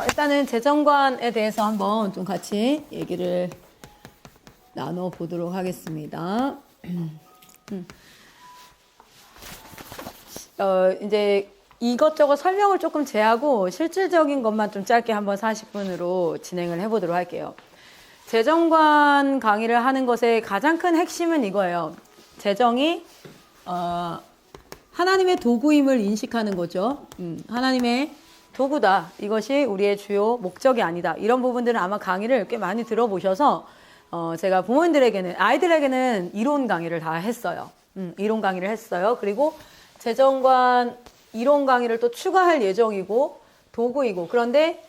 일단은 재정관에 대해서 한번 좀 같이 얘기를 나눠보도록 하겠습니다. 이제 이것저것 설명을 조금 제하고 실질적인 것만 좀 짧게 한번 40분으로 진행을 해보도록 할게요. 재정관 강의를 하는 것의 가장 큰 핵심은 이거예요. 재정이 하나님의 도구임을 인식하는 거죠. 하나님의 도구다. 이것이 우리의 주요 목적이 아니다. 이런 부분들은 아마 강의를 꽤 많이 들어보셔서 제가 부모님들에게는, 아이들에게는 이론 강의를 다 했어요. 이론 강의를 했어요. 그리고 재정관 이론 강의를 또 추가할 예정이고 도구이고, 그런데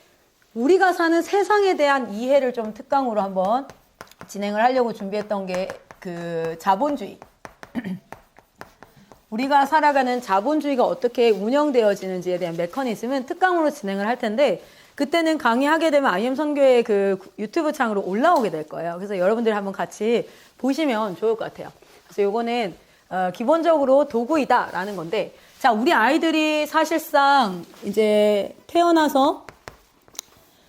우리가 사는 세상에 대한 이해를 좀 특강으로 한번 진행을 하려고 준비했던 게 그 자본주의. 우리가 살아가는 자본주의가 어떻게 운영되어지는지에 대한 메커니즘은 특강으로 진행을 할 텐데, 그때는 강의하게 되면 IM 선교의 그 유튜브 창으로 올라오게 될 거예요. 그래서 여러분들이 한번 같이 보시면 좋을 것 같아요. 그래서 요거는 기본적으로 도구이다라는 건데, 자, 우리 아이들이 사실상 이제 태어나서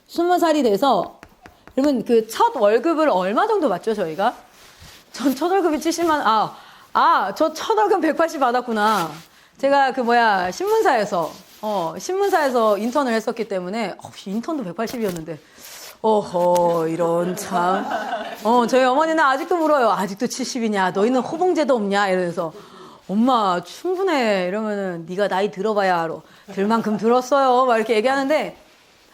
20살이 돼서, 여러분 그 첫 월급을 얼마 정도 받죠, 저희가? 전 첫 월급이 70만 원, 저 첫 월급 180 받았구나. 제가 신문사에서 인턴을 했었기 때문에, 인턴도 180이었는데, 이런 참. 저희 어머니는 아직도 물어요. 아직도 70이냐? 너희는 호봉제도 없냐? 이러면서. 엄마, 충분해. 이러면은, 네가 나이 들어봐야 알아. 들 만큼 들었어요. 막 이렇게 얘기하는데,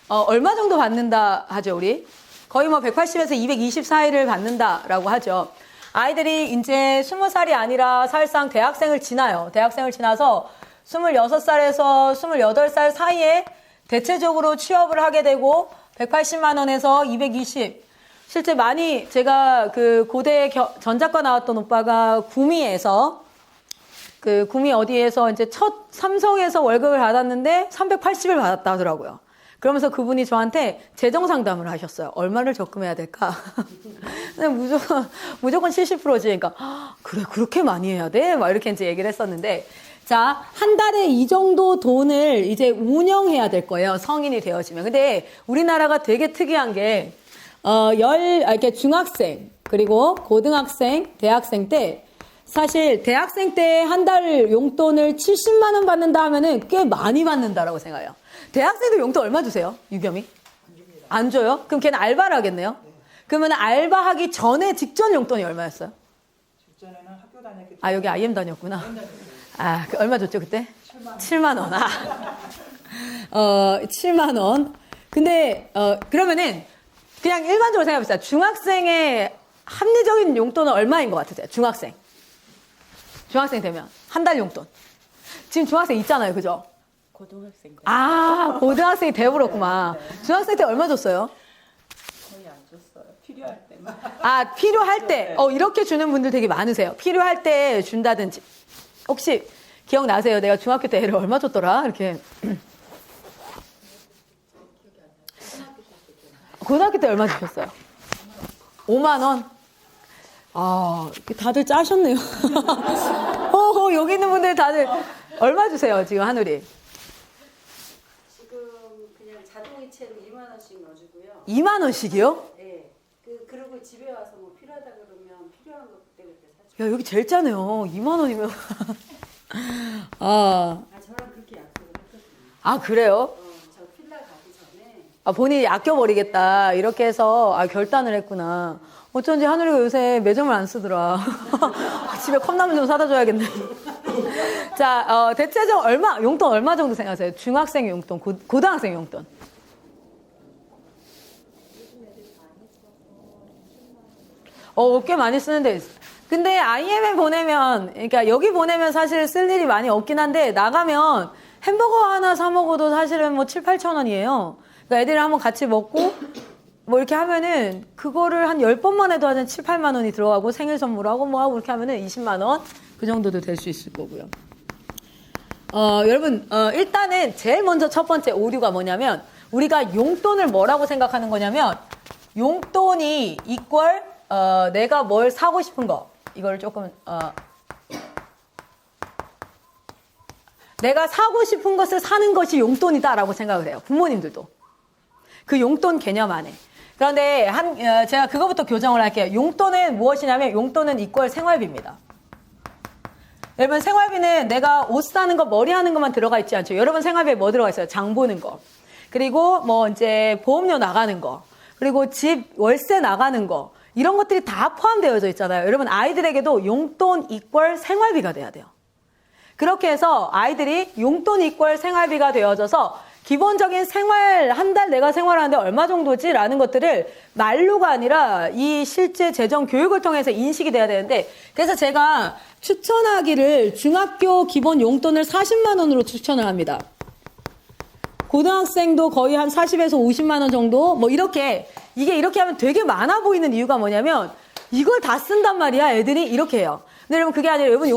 얼마 정도 받는다 하죠, 우리? 거의 180에서 220 사이를 받는다라고 하죠. 아이들이 이제 20살이 아니라 사실상 대학생을 지나요. 대학생을 지나서 26살에서 28살 사이에 대체적으로 취업을 하게 되고 180만 원에서 220. 실제 많이 제가 그 고대 전작과 나왔던 오빠가 구미에서 구미 어디에서 이제 첫 삼성에서 월급을 받았는데 380을 받았다 하더라고요. 그러면서 그분이 저한테 재정 상담을 하셨어요. 얼마를 적금해야 될까? 무조건 70%지. 그러니까, 그래, 그렇게 많이 해야 돼? 막 이렇게 이제 얘기를 했었는데, 자, 한 달에 이 정도 돈을 이제 운영해야 될 거예요. 성인이 되어지면. 근데 우리나라가 되게 특이한 게, 이렇게 중학생, 그리고 고등학생, 대학생 때, 사실 대학생 때 한 달 용돈을 70만 원 받는다 하면은 꽤 많이 받는다라고 생각해요. 대학생도 용돈 얼마 주세요? 유겸이? 안 줘요? 그럼 걔는 알바를 하겠네요? 그러면 알바하기 전에 직전 용돈이 얼마였어요? 직전에는 학교 다녔기 때문에. 여기 IM 다녔구나. 얼마 줬죠, 그때? 7만 원. 7만 원. 근데, 그러면은, 그냥 일반적으로 생각해봅시다. 중학생의 합리적인 용돈은 얼마인 것 같으세요? 중학생 되면. 한 달 용돈. 지금 중학생 있잖아요, 그죠? 고등학생 거. 고등학생이 돼버렸구만. 중학생 때 얼마 줬어요? 거의 안 줬어요. 필요할 때만. 필요할 때. 이렇게 주는 분들 되게 많으세요. 필요할 때 준다든지. 혹시 기억나세요? 내가 중학교 때 애를 얼마 줬더라? 이렇게. 고등학교 때 얼마 주셨어요? 5만 원? 다들 짜셨네요. 여기 있는 분들 다들 얼마 주세요, 지금 하늘이? 지금 그냥 자동이체로 2만 원씩 넣어주고요. 2만 원씩이요? 네. 그리고 집에 와서 뭐 필요하다 그러면 필요한 거 그때 사줘. 야, 여기 제일 짜네요. 2만 원이면. 저랑 그렇게 약속을 했거든요. 그래요? 저 필라 가기 전에. 본인이 아껴버리겠다. 이렇게 해서, 결단을 했구나. 어쩐지 하늘이가 요새 매점을 안 쓰더라. 집에 컵라면 좀 사다 줘야겠네. 자, 대체적으로 용돈 얼마 정도 생각하세요? 중학생 용돈, 고등학생 용돈. 꽤 많이 쓰는데. 근데 IM에 보내면, 그러니까 여기 보내면 사실 쓸 일이 많이 없긴 한데, 나가면 햄버거 하나 사 먹어도 사실은 7, 8천 원이에요. 그러니까 애들이랑 한번 같이 먹고, 이렇게 하면은, 그거를 한 10번만 해도 한 7, 8만 원이 들어가고, 생일 선물하고 하고 이렇게 하면은 20만 원? 그 정도도 될 수 있을 거고요. 여러분, 일단은 제일 먼저 첫 번째 오류가 뭐냐면, 우리가 용돈을 뭐라고 생각하는 거냐면, 용돈이 이퀄, 내가 뭘 사고 싶은 거. 이걸 조금, 내가 사고 싶은 것을 사는 것이 용돈이다라고 생각을 해요. 부모님들도. 그 용돈 개념 안에. 그런데 제가 그거부터 교정을 할게요. 용돈은 무엇이냐면 용돈은 이퀄 생활비입니다. 여러분 생활비는 내가 옷 사는 거, 머리 하는 것만 들어가 있지 않죠. 여러분 생활비에 뭐 들어가 있어요? 장 보는 거. 그리고 뭐 이제 보험료 나가는 거. 그리고 집 월세 나가는 거. 이런 것들이 다 포함되어져 있잖아요. 여러분 아이들에게도 용돈 이퀄 생활비가 돼야 돼요. 그렇게 해서 아이들이 용돈 이퀄 생활비가 되어져서 기본적인 생활, 한 달 내가 생활하는데 얼마 정도지? 라는 것들을 말로가 아니라 이 실제 재정 교육을 통해서 인식이 돼야 되는데, 그래서 제가 추천하기를 중학교 기본 용돈을 40만 원으로 추천을 합니다. 고등학생도 거의 한 40에서 50만 원 정도? 뭐 이렇게, 이게 이렇게 하면 되게 많아 보이는 이유가 뭐냐면 이걸 다 쓴단 말이야. 애들이 이렇게 해요. 근데 여러분 그게 아니라 여러분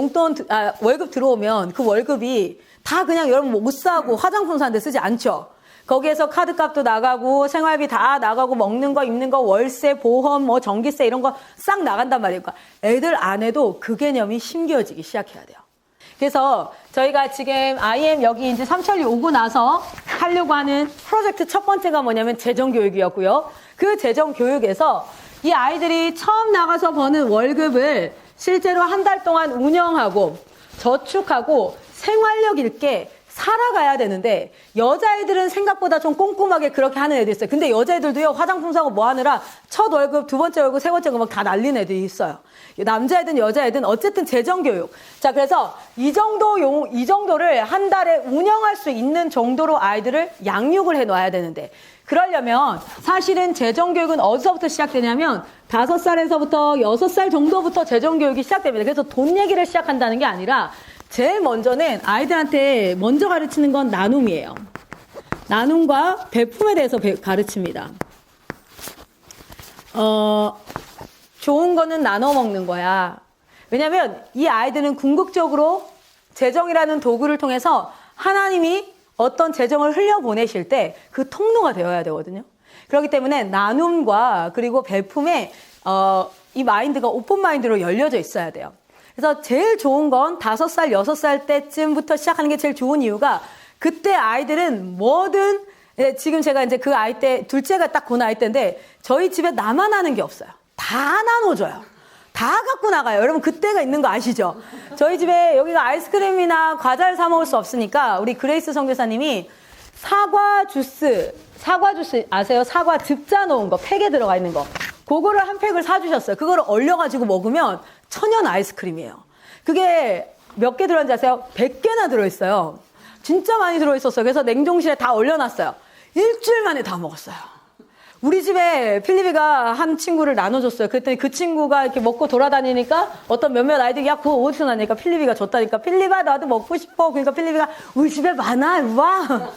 월급 들어오면 그 월급이 다 그냥 여러분 옷 사고 화장품 사는데 쓰지 않죠. 거기에서 카드값도 나가고 생활비 다 나가고 먹는 거 입는 거 월세 보험 뭐 전기세 이런 거 싹 나간단 말이에요. 그러니까 애들 안에도 그 개념이 심겨지기 시작해야 돼요. 그래서 저희가 지금 IM 여기 이제 삼천리 오고 나서 하려고 하는 프로젝트 첫 번째가 뭐냐면 재정교육이었고요. 그 재정교육에서 이 아이들이 처음 나가서 버는 월급을 실제로 한 달 동안 운영하고 저축하고 생활력 있게 살아가야 되는데 여자애들은 생각보다 좀 꼼꼼하게 그렇게 하는 애들이 있어요. 근데 여자애들도요 화장품 사고 뭐 하느라 첫 월급, 두 번째 월급, 세 번째 월급 막 다 날린 애들이 있어요. 남자애든 여자애든 어쨌든 재정교육. 자, 그래서 이 정도를 한 달에 운영할 수 있는 정도로 아이들을 양육을 해놔야 되는데, 그러려면 사실은 재정교육은 어디서부터 시작되냐면 5살에서부터 6살 정도부터 재정교육이 시작됩니다. 그래서 돈 얘기를 시작한다는 게 아니라 제일 먼저는 아이들한테 먼저 가르치는 건 나눔이에요. 나눔과 배품에 대해서 가르칩니다. 좋은 거는 나눠 먹는 거야. 왜냐면 이 아이들은 궁극적으로 재정이라는 도구를 통해서 하나님이 어떤 재정을 흘려보내실 때 그 통로가 되어야 되거든요. 그렇기 때문에 나눔과 그리고 배품에 이 마인드가 오픈 마인드로 열려져 있어야 돼요. 그래서 제일 좋은 건 5살, 6살 때쯤부터 시작하는 게 제일 좋은 이유가 그때 아이들은 뭐든 지금 제가 이제 그 아이 때 둘째가 딱 그 나이 때인데 저희 집에 나만 하는 게 없어요. 다 나눠줘요. 다 갖고 나가요. 여러분 그때가 있는 거 아시죠? 저희 집에 여기가 아이스크림이나 과자를 사 먹을 수 없으니까 우리 그레이스 선교사님이 사과 주스 아세요? 사과 즙자 놓은 거, 팩에 들어가 있는 거. 그거를 한 팩을 사주셨어요. 그거를 얼려가지고 먹으면 천연 아이스크림이에요. 그게 몇 개 들어있는지 아세요? 100개나 들어있어요. 진짜 많이 들어있었어요. 그래서 냉동실에 다 얼려놨어요. 일주일 만에 다 먹었어요. 우리 집에 필리비가 한 친구를 나눠줬어요. 그랬더니 그 친구가 이렇게 먹고 돌아다니니까 어떤 몇몇 아이들이 야, 그거 어디서 나니까 필리비가 줬다니까 필리바 나도 먹고 싶어. 그러니까 필리비가 우리 집에 많아. 와.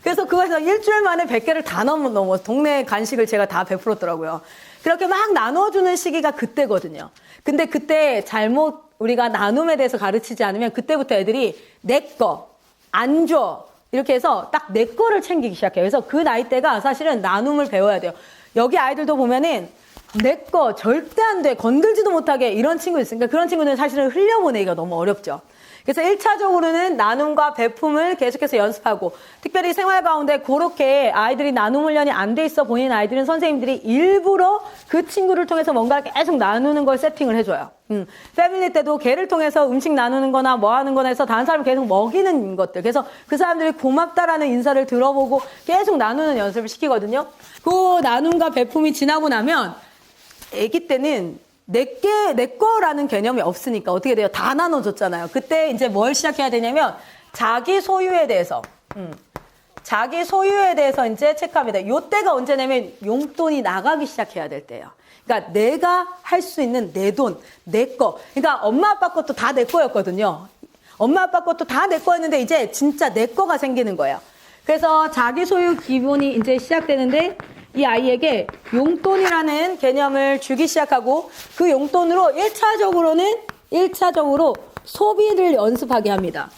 그래서 그거에서 일주일 만에 100개를 다 넘어서 동네 간식을 제가 다 베풀었더라고요. 그렇게 막 나눠주는 시기가 그때거든요. 근데 그때 잘못 우리가 나눔에 대해서 가르치지 않으면 그때부터 애들이 내 거, 안 줘. 이렇게 해서 딱 내 거를 챙기기 시작해요. 그래서 그 나이대가 사실은 나눔을 배워야 돼요. 여기 아이들도 보면은 내 거 절대 안 돼. 건들지도 못하게 이런 친구 있으니까 그런 친구들은 사실은 흘려보내기가 너무 어렵죠. 그래서 1차적으로는 나눔과 배품을 계속해서 연습하고 특별히 생활 가운데 그렇게 아이들이 나눔 훈련이 안 돼 있어 보이는 아이들은 선생님들이 일부러 그 친구를 통해서 뭔가 계속 나누는 걸 세팅을 해줘요. 패밀리 때도 걔를 통해서 음식 나누는 거나 뭐 하는 거나 해서 다른 사람을 계속 먹이는 것들. 그래서 그 사람들이 고맙다라는 인사를 들어보고 계속 나누는 연습을 시키거든요. 그 나눔과 배품이 지나고 나면 아기 때는 내 거라는 개념이 없으니까 어떻게 돼요? 다 나눠줬잖아요. 그때 이제 뭘 시작해야 되냐면 자기 소유에 대해서 자기 소유에 대해서 이제 체크합니다. 요때가 언제냐면 용돈이 나가기 시작해야 될 때예요. 그러니까 내가 할 수 있는 내 돈, 내 거. 그러니까 엄마 아빠 것도 다 내 거였거든요. 엄마 아빠 것도 다 내 거였는데 이제 진짜 내 거가 생기는 거예요. 그래서 자기 소유 기본이 이제 시작되는데 이 아이에게 용돈이라는 개념을 주기 시작하고 그 용돈으로 1차적으로 소비를 연습하게 합니다.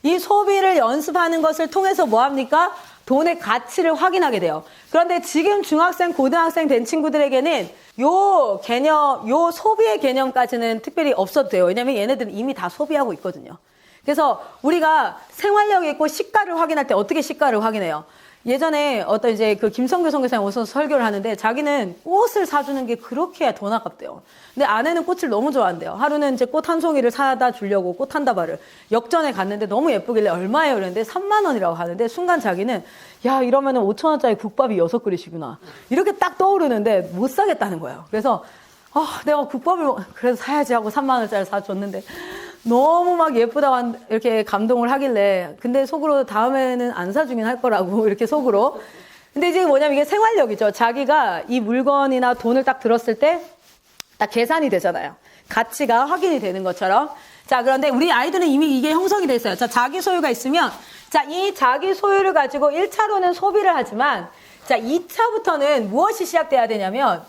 이 소비를 연습하는 것을 통해서 뭐 합니까? 돈의 가치를 확인하게 돼요. 그런데 지금 중학생, 고등학생 된 친구들에게는 요 소비의 개념까지는 특별히 없어도 돼요. 왜냐면 얘네들은 이미 다 소비하고 있거든요. 그래서 우리가 생활력 있고 시가를 확인할 때 어떻게 시가를 확인해요? 예전에 어떤 이제 그 김성교 선교사님 오셔서 설교를 하는데 자기는 꽃을 사주는 게 그렇게 돈 아깝대요. 근데 아내는 꽃을 너무 좋아한대요. 하루는 이제 꽃 한 송이를 사다 주려고 꽃 한 다발을 역전에 갔는데 너무 예쁘길래 얼마예요? 그랬는데 3만 원이라고 하는데 순간 자기는 야 이러면은 5천 원짜리 국밥이 6그릇이구나. 이렇게 딱 떠오르는데 못 사겠다는 거예요. 그래서 내가 국밥을 그래도 사야지 하고 3만 원짜리 사줬는데 너무 막 예쁘다고 이렇게 감동을 하길래 근데 속으로 다음에는 안 사주긴 할 거라고 이렇게 속으로. 근데 이제 뭐냐면 이게 생활력이죠. 자기가 이 물건이나 돈을 딱 들었을 때 딱 계산이 되잖아요. 가치가 확인이 되는 것처럼. 자, 그런데 우리 아이들은 이미 이게 형성이 돼 있어요. 자, 자기 소유가 있으면 자, 이 자기 소유를 가지고 1차로는 소비를 하지만 자, 2차부터는 무엇이 시작돼야 되냐면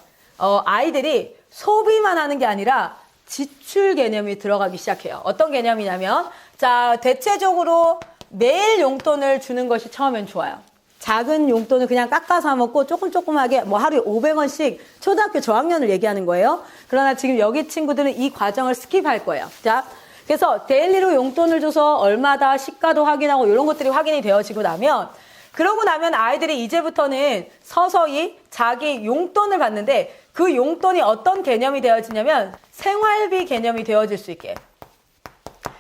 아이들이 소비만 하는 게 아니라 지출 개념이 들어가기 시작해요. 어떤 개념이냐면 자, 대체적으로 매일 용돈을 주는 것이 처음엔 좋아요. 작은 용돈을 그냥 깎아서 먹고 조금조금하게 뭐 하루에 500원씩 초등학교 저학년을 얘기하는 거예요. 그러나 지금 여기 친구들은 이 과정을 스킵할 거예요. 자, 그래서 데일리로 용돈을 줘서 얼마다 시가도 확인하고 이런 것들이 확인이 되어지고 나면 그러고 나면 아이들이 이제부터는 서서히 자기 용돈을 받는데 그 용돈이 어떤 개념이 되어지냐면 생활비 개념이 되어질 수 있게.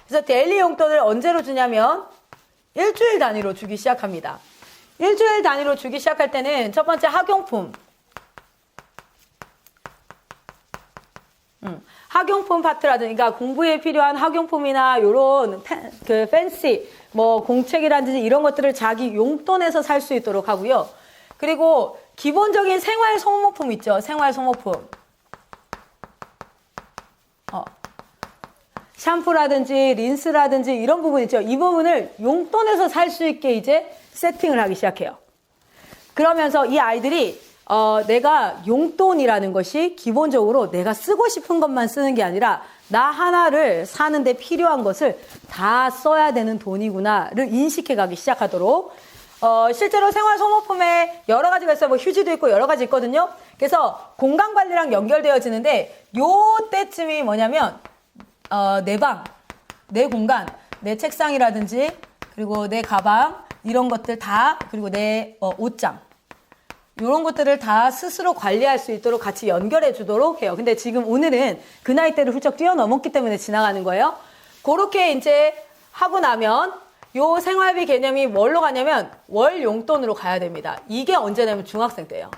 그래서 데일리 용돈을 언제로 주냐면 일주일 단위로 주기 시작합니다. 일주일 단위로 주기 시작할 때는 첫 번째 학용품. 학용품 파트라든지, 그러니까 공부에 필요한 학용품이나 요런 그 팬시, 뭐 공책이라든지 이런 것들을 자기 용돈에서 살 수 있도록 하고요. 그리고 기본적인 생활 소모품 있죠. 생활 소모품. 샴푸라든지 린스라든지 이런 부분 있죠. 이 부분을 용돈에서 살 수 있게 이제 세팅을 하기 시작해요. 그러면서 이 아이들이 내가 용돈이라는 것이 기본적으로 내가 쓰고 싶은 것만 쓰는 게 아니라 나 하나를 사는데 필요한 것을 다 써야 되는 돈이구나를 인식해 가기 시작하도록 실제로 생활 소모품에 여러 가지가 있어요. 뭐 휴지도 있고 여러 가지 있거든요. 그래서 공간 관리랑 연결되어지는데 요 때쯤이 뭐냐면 내 방, 내 공간, 내 책상이라든지 그리고 내 가방 이런 것들 다 그리고 내 옷장 이런 것들을 다 스스로 관리할 수 있도록 같이 연결해 주도록 해요. 근데 지금 오늘은 그 나이 때를 훌쩍 뛰어넘었기 때문에 지나가는 거예요. 그렇게 이제 하고 나면 요 생활비 개념이 뭘로 가냐면 월 용돈으로 가야 됩니다. 이게 언제냐면 중학생 때예요.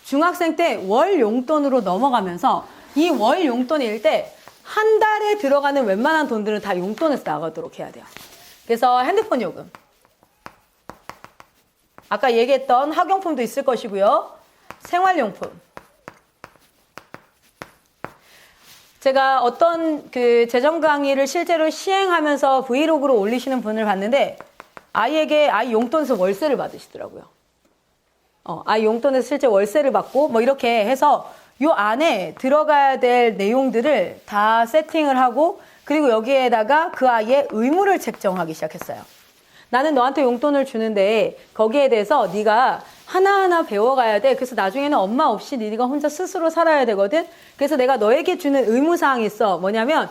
중학생 때 월 용돈으로 넘어가면서 이 월 용돈일 때 한 달에 들어가는 웬만한 돈들은 다 용돈에서 나가도록 해야 돼요. 그래서 핸드폰 요금. 아까 얘기했던 학용품도 있을 것이고요. 생활용품. 제가 어떤 그 재정 강의를 실제로 시행하면서 브이로그로 올리시는 분을 봤는데 아이에게 아이 용돈에서 월세를 받으시더라고요. 아이 용돈에서 실제 월세를 받고 뭐 이렇게 해서 요 안에 들어가야 될 내용들을 다 세팅을 하고 그리고 여기에다가 그 아이의 의무를 책정하기 시작했어요. 나는 너한테 용돈을 주는데 거기에 대해서 네가 하나하나 배워가야 돼. 그래서 나중에는 엄마 없이 네가 혼자 스스로 살아야 되거든. 그래서 내가 너에게 주는 의무사항이 있어. 뭐냐면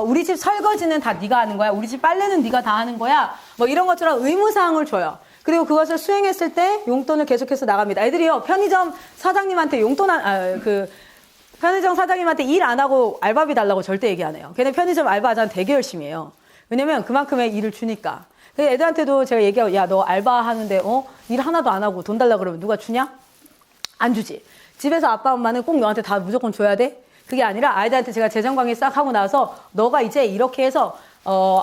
우리 집 설거지는 다 네가 하는 거야. 우리 집 빨래는 네가 다 하는 거야. 뭐 이런 것처럼 의무사항을 줘요. 그리고 그것을 수행했을 때 용돈을 계속해서 나갑니다. 애들이요 편의점 사장님한테 편의점 사장님한테 일 안 하고 알바비 달라고 절대 얘기 안 해요. 걔네 편의점 알바하자는 되게 열심히 해요. 왜냐면 그만큼의 일을 주니까. 애들한테도 제가 얘기하고 야 너 알바하는데 일 하나도 안 하고 돈 달라고 그러면 누가 주냐? 안 주지. 집에서 아빠 엄마는 꼭 너한테 다 무조건 줘야 돼? 그게 아니라 아이들한테 제가 재정 강의 싹 하고 나서 너가 이제 이렇게 해서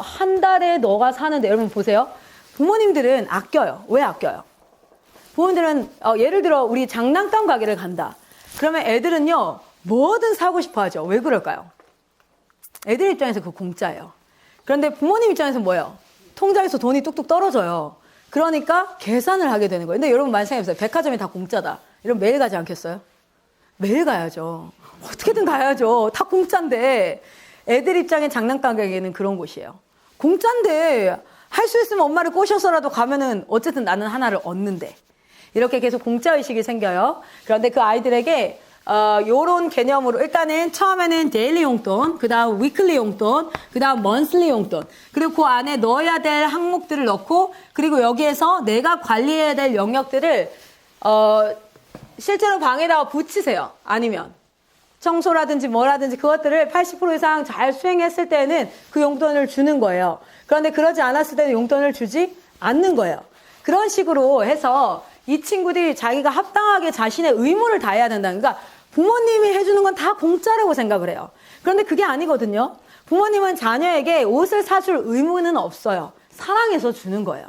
한 달에 너가 사는데 여러분 보세요. 부모님들은 아껴요. 왜 아껴요? 부모님들은 예를 들어 우리 장난감 가게를 간다. 그러면 애들은요 뭐든 사고 싶어 하죠. 왜 그럴까요? 애들 입장에서 그거 공짜예요. 그런데 부모님 입장에서 뭐예요? 통장에서 돈이 뚝뚝 떨어져요. 그러니까 계산을 하게 되는 거예요. 근데 여러분 많이 생각해보세요. 백화점이 다 공짜다. 이러면 매일 가지 않겠어요? 매일 가야죠. 어떻게든 가야죠. 다 공짜인데. 애들 입장엔 장난감 가게는 그런 곳이에요. 공짜인데 할 수 있으면 엄마를 꼬셔서라도 가면은 어쨌든 나는 하나를 얻는데. 이렇게 계속 공짜의식이 생겨요. 그런데 그 아이들에게 요런 개념으로 일단은 처음에는 데일리 용돈, 그 다음 위클리 용돈, 그 다음 먼슬리 용돈, 그리고 그 안에 넣어야 될 항목들을 넣고, 그리고 여기에서 내가 관리해야 될 영역들을 실제로 방에다가 붙이세요. 아니면 청소라든지 뭐라든지 그것들을 80% 이상 잘 수행했을 때는 그 용돈을 주는 거예요. 그런데 그러지 않았을 때는 용돈을 주지 않는 거예요. 그런 식으로 해서 이 친구들이 자기가 합당하게 자신의 의무를 다해야 된다. 그러니까 부모님이 해주는 건 다 공짜라고 생각을 해요. 그런데 그게 아니거든요. 부모님은 자녀에게 옷을 사줄 의무는 없어요. 사랑해서 주는 거예요.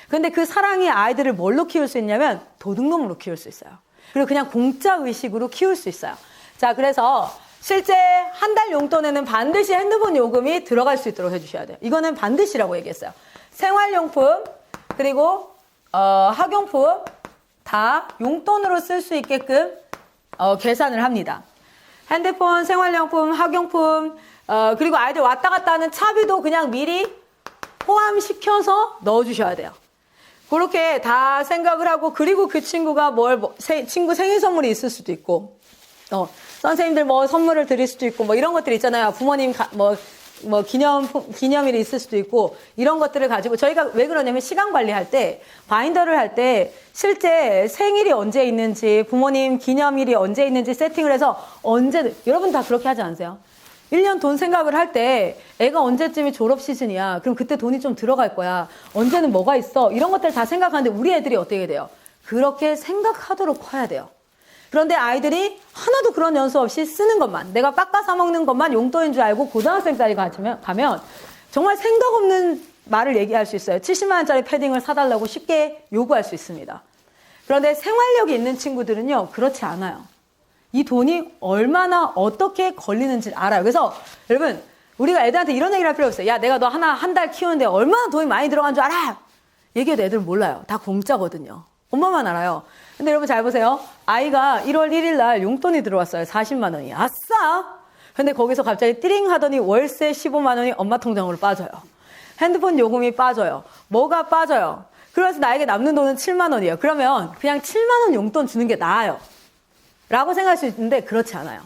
그런데 그 사랑이 아이들을 뭘로 키울 수 있냐면 도둑놈으로 키울 수 있어요. 그리고 그냥 공짜 의식으로 키울 수 있어요. 자, 그래서 실제 한 달 용돈에는 반드시 핸드폰 요금이 들어갈 수 있도록 해주셔야 돼요. 이거는 반드시라고 얘기했어요. 생활용품 그리고 학용품 다 용돈으로 쓸 수 있게끔 계산을 합니다. 핸드폰, 생활용품, 학용품 그리고 아이들 왔다 갔다 하는 차비도 그냥 미리 포함시켜서 넣어주셔야 돼요. 그렇게 다 생각을 하고, 그리고 그 친구가 친구 생일 선물이 있을 수도 있고, 선생님들 뭐 선물을 드릴 수도 있고, 뭐 이런 것들 있잖아요. 부모님 기념일이 있을 수도 있고, 이런 것들을 가지고 저희가 왜 그러냐면 시간 관리할 때, 바인더를 할 때 실제 생일이 언제 있는지, 부모님 기념일이 언제 있는지 세팅을 해서 언제든, 여러분 다 그렇게 하지 않으세요? 1년 돈 생각을 할 때 애가 언제쯤이 졸업 시즌이야. 그럼 그때 돈이 좀 들어갈 거야. 언제는 뭐가 있어. 이런 것들 다 생각하는데 우리 애들이 어떻게 돼요? 그렇게 생각하도록 커야 돼요. 그런데 아이들이 하나도 그런 연수 없이 쓰는 것만, 내가 깎아 사 먹는 것만 용돈인 줄 알고 고등학생까지 가면 정말 생각 없는 말을 얘기할 수 있어요. 70만 원짜리 패딩을 사달라고 쉽게 요구할 수 있습니다. 그런데 생활력이 있는 친구들은요, 그렇지 않아요. 이 돈이 얼마나 어떻게 걸리는지 알아요. 그래서 여러분, 우리가 애들한테 이런 얘기를 할 필요 없어요. 야, 내가 너 한 달 키우는데 얼마나 돈이 많이 들어간 줄 알아? 얘기해도 애들은 몰라요. 다 공짜거든요. 엄마만 알아요. 근데 여러분 잘 보세요. 아이가 1월 1일 날 용돈이 들어왔어요. 40만 원이. 아싸! 근데 거기서 갑자기 띠링 하더니 월세 15만 원이 엄마 통장으로 빠져요. 핸드폰 요금이 빠져요. 뭐가 빠져요. 그래서 나에게 남는 돈은 7만 원이에요. 그러면 그냥 7만 원 용돈 주는 게 나아요. 라고 생각할 수 있는데 그렇지 않아요.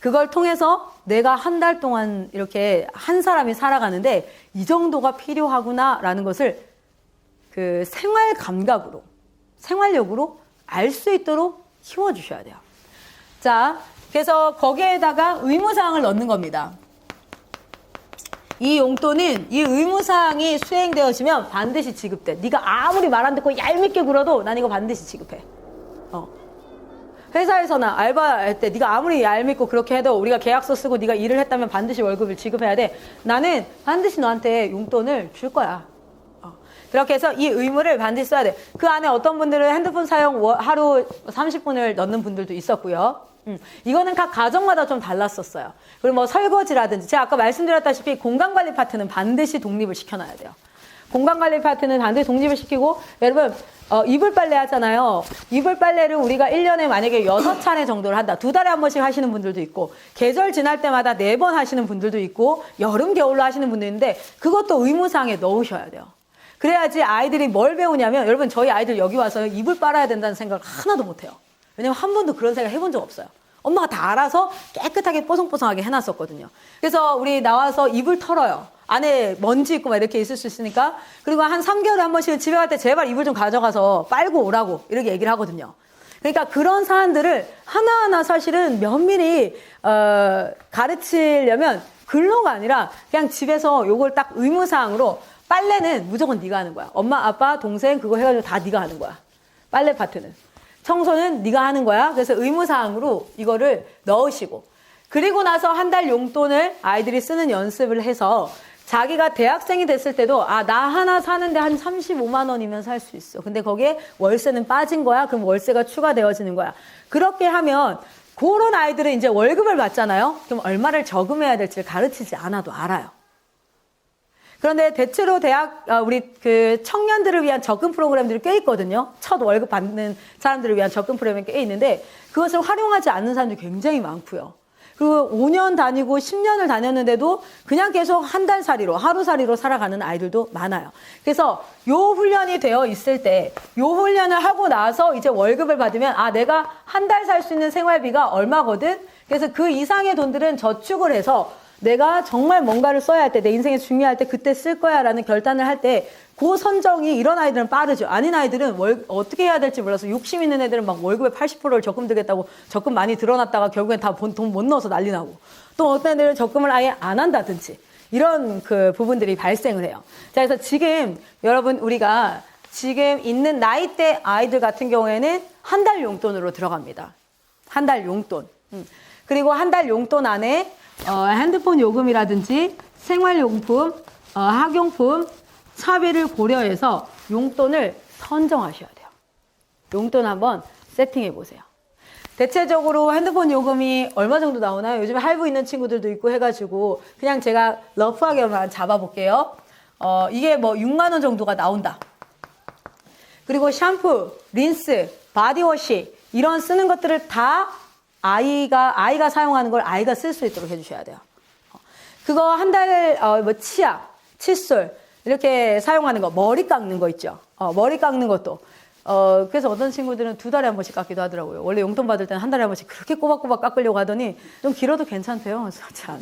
그걸 통해서 내가 한 달 동안 이렇게 한 사람이 살아가는데 이 정도가 필요하구나라는 것을 그 생활 감각으로, 생활력으로 알 수 있도록 키워주셔야 돼요. 자, 그래서 거기에다가 의무사항을 넣는 겁니다. 이 용돈은 이 의무사항이 수행되어지면 반드시 지급돼. 네가 아무리 말 안 듣고 얄밉게 굴어도 난 이거 반드시 지급해. 회사에서나 알바할 때 네가 아무리 얄밉고 그렇게 해도 우리가 계약서 쓰고 네가 일을 했다면 반드시 월급을 지급해야 돼. 나는 반드시 너한테 용돈을 줄 거야. 그렇게 해서 이 의무를 반드시 써야 돼. 그 안에 어떤 분들은 핸드폰 사용 하루 30분을 넣는 분들도 있었고요. 이거는 각 가정마다 좀 달랐었어요. 그리고 뭐 설거지라든지 제가 아까 말씀드렸다시피 공간관리 파트는 반드시 독립을 시켜놔야 돼요. 공간관리 파트는 반드시 독립을 시키고, 여러분 이불 빨래 하잖아요. 이불 빨래를 우리가 1년에 만약에 6차례 정도를 한다. 2달에 한 번씩 하시는 분들도 있고, 계절 지날 때마다 4번 하시는 분들도 있고, 여름 겨울로 하시는 분도 있는데 그것도 의무사항에 넣으셔야 돼요. 그래야지 아이들이 뭘 배우냐면, 여러분 저희 아이들 여기 와서 이불 빨아야 된다는 생각을 하나도 못해요. 왜냐면 한 번도 그런 생각 해본 적 없어요. 엄마가 다 알아서 깨끗하게 뽀송뽀송하게 해놨었거든요. 그래서 우리 나와서 이불 털어요. 안에 먼지 있고 막 이렇게 있을 수 있으니까. 그리고 한 3개월에 한 번씩 집에 갈 때 제발 이불 좀 가져가서 빨고 오라고 이렇게 얘기를 하거든요. 그러니까 그런 사안들을 하나하나 사실은 면밀히 가르치려면 글로가 아니라 그냥 집에서 요걸 딱 의무사항으로, 빨래는 무조건 네가 하는 거야. 엄마, 아빠, 동생 그거 해가지고 다 네가 하는 거야. 빨래 파트는. 청소는 네가 하는 거야. 그래서 의무사항으로 이거를 넣으시고, 그리고 나서 한 달 용돈을 아이들이 쓰는 연습을 해서 자기가 대학생이 됐을 때도 나 하나 사는데 한 35만 원이면 살 수 있어. 근데 거기에 월세는 빠진 거야. 그럼 월세가 추가되어지는 거야. 그렇게 하면 그런 아이들은 이제 월급을 받잖아요. 그럼 얼마를 저금해야 될지 가르치지 않아도 알아요. 그런데 대체로 우리 그 청년들을 위한 적금 프로그램들이 꽤 있거든요. 첫 월급 받는 사람들을 위한 적금 프로그램이 꽤 있는데 그것을 활용하지 않는 사람들이 굉장히 많고요. 그리고 5년 다니고 10년을 다녔는데도 그냥 계속 한 달살이로, 하루살이로 살아가는 아이들도 많아요. 그래서 요 훈련이 되어 있을 때, 요 훈련을 하고 나서 이제 월급을 받으면, 아, 내가 한 달 살 수 있는 생활비가 얼마거든? 그래서 그 이상의 돈들은 저축을 해서 내가 정말 뭔가를 써야 할 때, 내 인생에 중요할 때 그때 쓸 거야 라는 결단을 할 때, 그 선정이 이런 아이들은 빠르죠. 아닌 아이들은 어떻게 해야 될지 몰라서 욕심 있는 애들은 막 월급의 80%를 적금 들겠다고 적금 많이 들어놨다가 결국엔 다 돈 못 넣어서 난리 나고, 또 어떤 애들은 적금을 아예 안 한다든지 이런 그 부분들이 발생을 해요. 자, 그래서 지금 여러분 우리가 지금 있는 나이대 아이들 같은 경우에는 한 달 용돈으로 들어갑니다. 한 달 용돈. 그리고 한 달 용돈 안에 핸드폰 요금이라든지 생활용품, 학용품, 차비를 고려해서 용돈을 선정하셔야 돼요. 용돈 한번 세팅해 보세요. 대체적으로 핸드폰 요금이 얼마 정도 나오나요? 요즘에 할부 있는 친구들도 있고 해가지고 그냥 제가 러프하게만 잡아볼게요. 이게 뭐 6만 원 정도가 나온다. 그리고 샴푸, 린스, 바디워시 이런 쓰는 것들을 다 아이가 사용하는 걸 아이가 쓸 수 있도록 해주셔야 돼요. 그거 한 달 뭐 치약, 칫솔 이렇게 사용하는 거, 머리 깎는 거 있죠. 머리 깎는 것도. 그래서 어떤 친구들은 2달에 한 번씩 깎기도 하더라고요. 원래 용돈 받을 때는 한 달에 한 번씩 그렇게 꼬박꼬박 깎으려고 하더니 좀 길어도 괜찮대요. 참.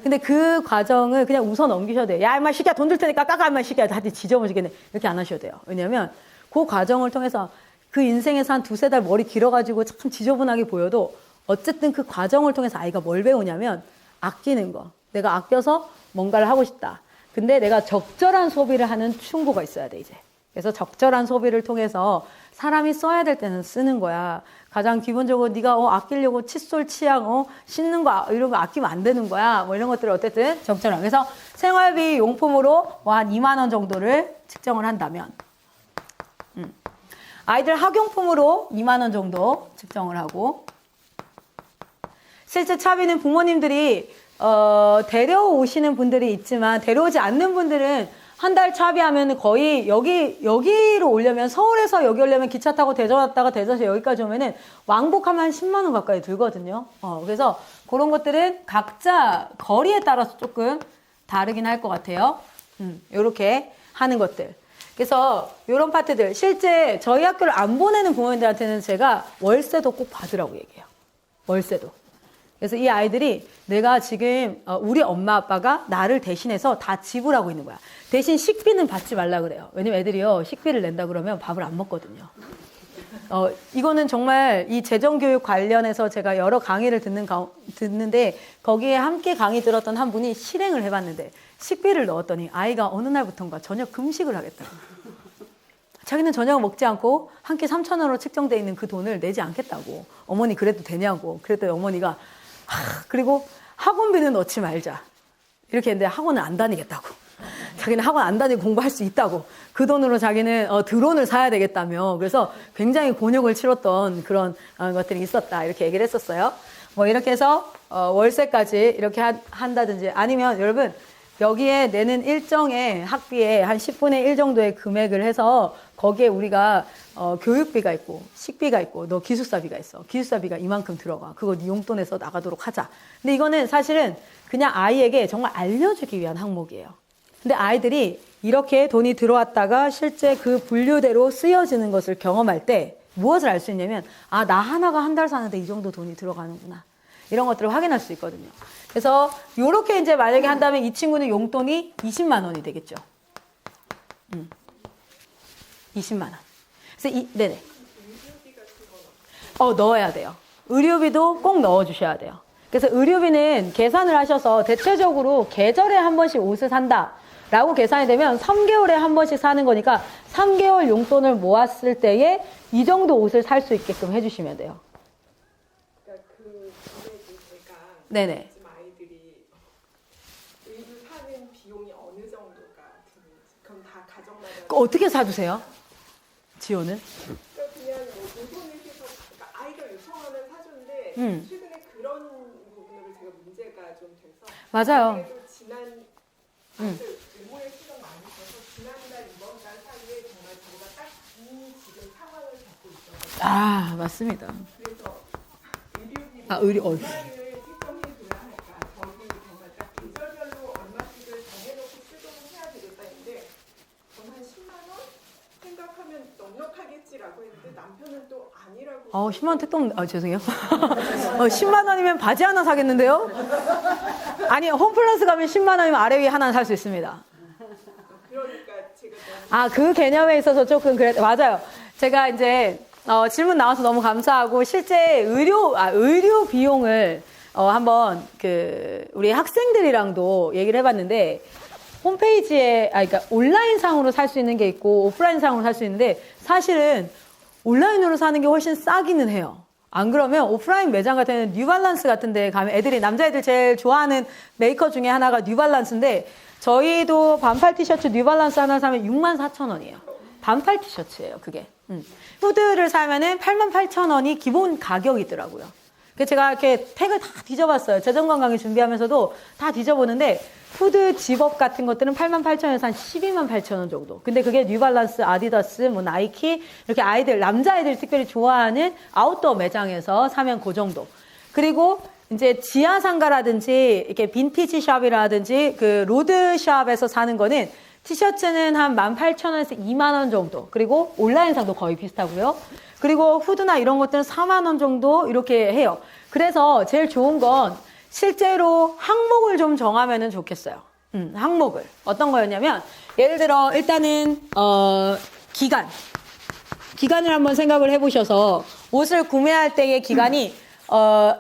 근데 그 과정을 그냥 웃어 넘기셔도 돼요. 야, 임마 시키야 돈 줄 테니까 깎아, 임마 시키야. 다들 지저분하시겠네. 이렇게 안 하셔도 돼요. 왜냐면 그 과정을 통해서 그 인생에서 한 2-3달 머리 길어가지고 참 지저분하게 보여도 어쨌든 그 과정을 통해서 아이가 뭘 배우냐면 아끼는 거. 내가 아껴서 뭔가를 하고 싶다. 근데 내가 적절한 소비를 하는 충고가 있어야 돼, 이제. 그래서 적절한 소비를 통해서 사람이 써야 될 때는 쓰는 거야. 가장 기본적으로 네가 아끼려고 칫솔, 치약, 씻는 거 이런 거 아끼면 안 되는 거야. 뭐 이런 것들을 어쨌든 적절한. 그래서 생활비 용품으로 한 2만 원 정도를 측정을 한다면 아이들 학용품으로 2만 원 정도 측정을 하고 실제 차비는 부모님들이 데려오시는 분들이 있지만 데려오지 않는 분들은 한 달 차비하면 거의 여기로 오려면 서울에서 여기 오려면 기차 타고 대전 왔다가 대전에서 여기까지 오면은 왕복하면 한 10만 원 가까이 들거든요. 그래서 그런 것들은 각자 거리에 따라서 조금 다르긴 할 것 같아요. 요렇게 하는 것들. 그래서 요런 파트들 실제 저희 학교를 안 보내는 부모님들한테는 제가 월세도 꼭 받으라고 얘기해요. 월세도. 그래서 이 아이들이 내가 지금 우리 엄마 아빠가 나를 대신해서 다 지불하고 있는 거야. 대신 식비는 받지 말라 그래요. 왜냐면 애들이요 식비를 낸다 그러면 밥을 안 먹거든요. 이거는 정말 이 재정교육 관련해서 제가 여러 강의를 듣는데 거기에 함께 강의 들었던 한 분이 실행을 해봤는데 식비를 넣었더니 아이가 어느 날부터인가 저녁 금식을 하겠다고. 자기는 저녁을 먹지 않고 한 끼 3,000원으로 측정되어 있는 그 돈을 내지 않겠다고. 어머니 그래도 되냐고. 그랬더니 어머니가 그리고 학원비는 넣지 말자. 이렇게 했는데 학원은 안 다니겠다고. 자기는 학원 안 다니고 공부할 수 있다고. 그 돈으로 자기는 드론을 사야 되겠다며. 그래서 굉장히 곤욕을 치렀던 그런 것들이 있었다. 이렇게 얘기를 했었어요. 뭐 이렇게 해서 월세까지 이렇게 한다든지 아니면 여러분 여기에 내는 일정의 학비에 한 10분의 1 정도의 금액을 해서 거기에 우리가 교육비가 있고 식비가 있고 너 기숙사비가 있어. 기숙사비가 이만큼 들어가. 그거 네 용돈에서 나가도록 하자. 근데 이거는 사실은 그냥 아이에게 정말 알려주기 위한 항목이에요. 근데 아이들이 이렇게 돈이 들어왔다가 실제 그 분류대로 쓰여지는 것을 경험할 때 무엇을 알 수 있냐면 나 하나가 한 달 사는데 이 정도 돈이 들어가는구나. 이런 것들을 확인할 수 있거든요. 그래서 이렇게 이제 만약에 한다면 이 친구는 용돈이 20만 원이 되겠죠. 20만 원. 그래서 네네. 넣어야 돼요. 의료비도 꼭 넣어주셔야 돼요. 그래서 의료비는 계산을 하셔서 대체적으로 계절에 한 번씩 옷을 산다라고 계산이 되면 3개월에 한 번씩 사는 거니까 3개월 용돈을 모았을 때에 이 정도 옷을 살 수 있게끔 해주시면 돼요. 그러니까 그 금액이 제가 네네. 지금 아이들이 의류 사는 비용이 어느 정도가 드는지 그럼 다 가정마다 어떻게 사주세요? 지호는? 그러니까 그냥 뭐 노선을 해서 그러니까 아이가 요청하면 사주는데 최근에 그런 부분으로 제가 문제가 좀 돼서 맞아요. 그래도 지난 의무에 시간 많이 줘서 지난달 이번 달 사이에 정말 저희가 딱 이 지금 상황을 겪고 있어요. 맞습니다. 그래서 의료비 의료 얼마를 책정해줘야 근데 남편은 또 아니라고. 10만 원 택도 죄송해요. 10만 원이면 바지 하나 사겠는데요? 아니, 홈플러스 가면 10만 원이면 아래 위에 하나 살 수 있습니다. 그러니까 제가 너무 그 개념에 있어서 조금 맞아요. 제가 이제 질문 나와서 너무 감사하고 실제 의료 비용을 한번 우리 학생들이랑도 얘기를 해봤는데 홈페이지에 그러니까 온라인상으로 살 수 있는 게 있고 오프라인상으로 살 수 있는데 사실은 온라인으로 사는 게 훨씬 싸기는 해요. 안 그러면 오프라인 매장 같은 데는 뉴발란스 같은 데 가면 남자애들 제일 좋아하는 메이커 중에 하나가 뉴발란스인데 저희도 반팔 티셔츠 뉴발란스 하나 사면 64,000원이에요. 반팔 티셔츠예요, 그게. 후드를 사면은 88,000원이 기본 가격이더라고요. 그래서 제가 이렇게 택을 다 뒤져봤어요. 재정관 강의 준비하면서도 다 뒤져보는데 후드 집업 같은 것들은 88,000원에서 한 128,000원 정도. 근데 그게 뉴발란스, 아디다스, 나이키 이렇게 남자아이들 특별히 좋아하는 아웃도어 매장에서 사면 그 정도. 그리고 이제 지하상가라든지 이렇게 빈티지 샵이라든지 로드샵에서 사는 거는 티셔츠는 한 18,000원에서 2만 원 정도. 그리고 온라인상도 거의 비슷하고요. 그리고 후드나 이런 것들은 4만 원 정도 이렇게 해요. 그래서 제일 좋은 건 실제로 항목을 좀 정하면은 좋겠어요. 항목을. 어떤 거였냐면 예를 들어 일단은 기간을 한번 생각을 해보셔서 옷을 구매할 때의 기간이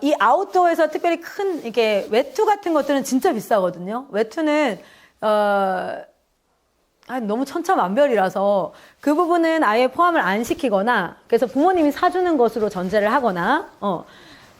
이 아웃도어에서 특별히 큰 이렇게 외투 같은 것들은 진짜 비싸거든요. 외투는 너무 천차만별이라서 그 부분은 아예 포함을 안 시키거나 그래서 부모님이 사주는 것으로 전제를 하거나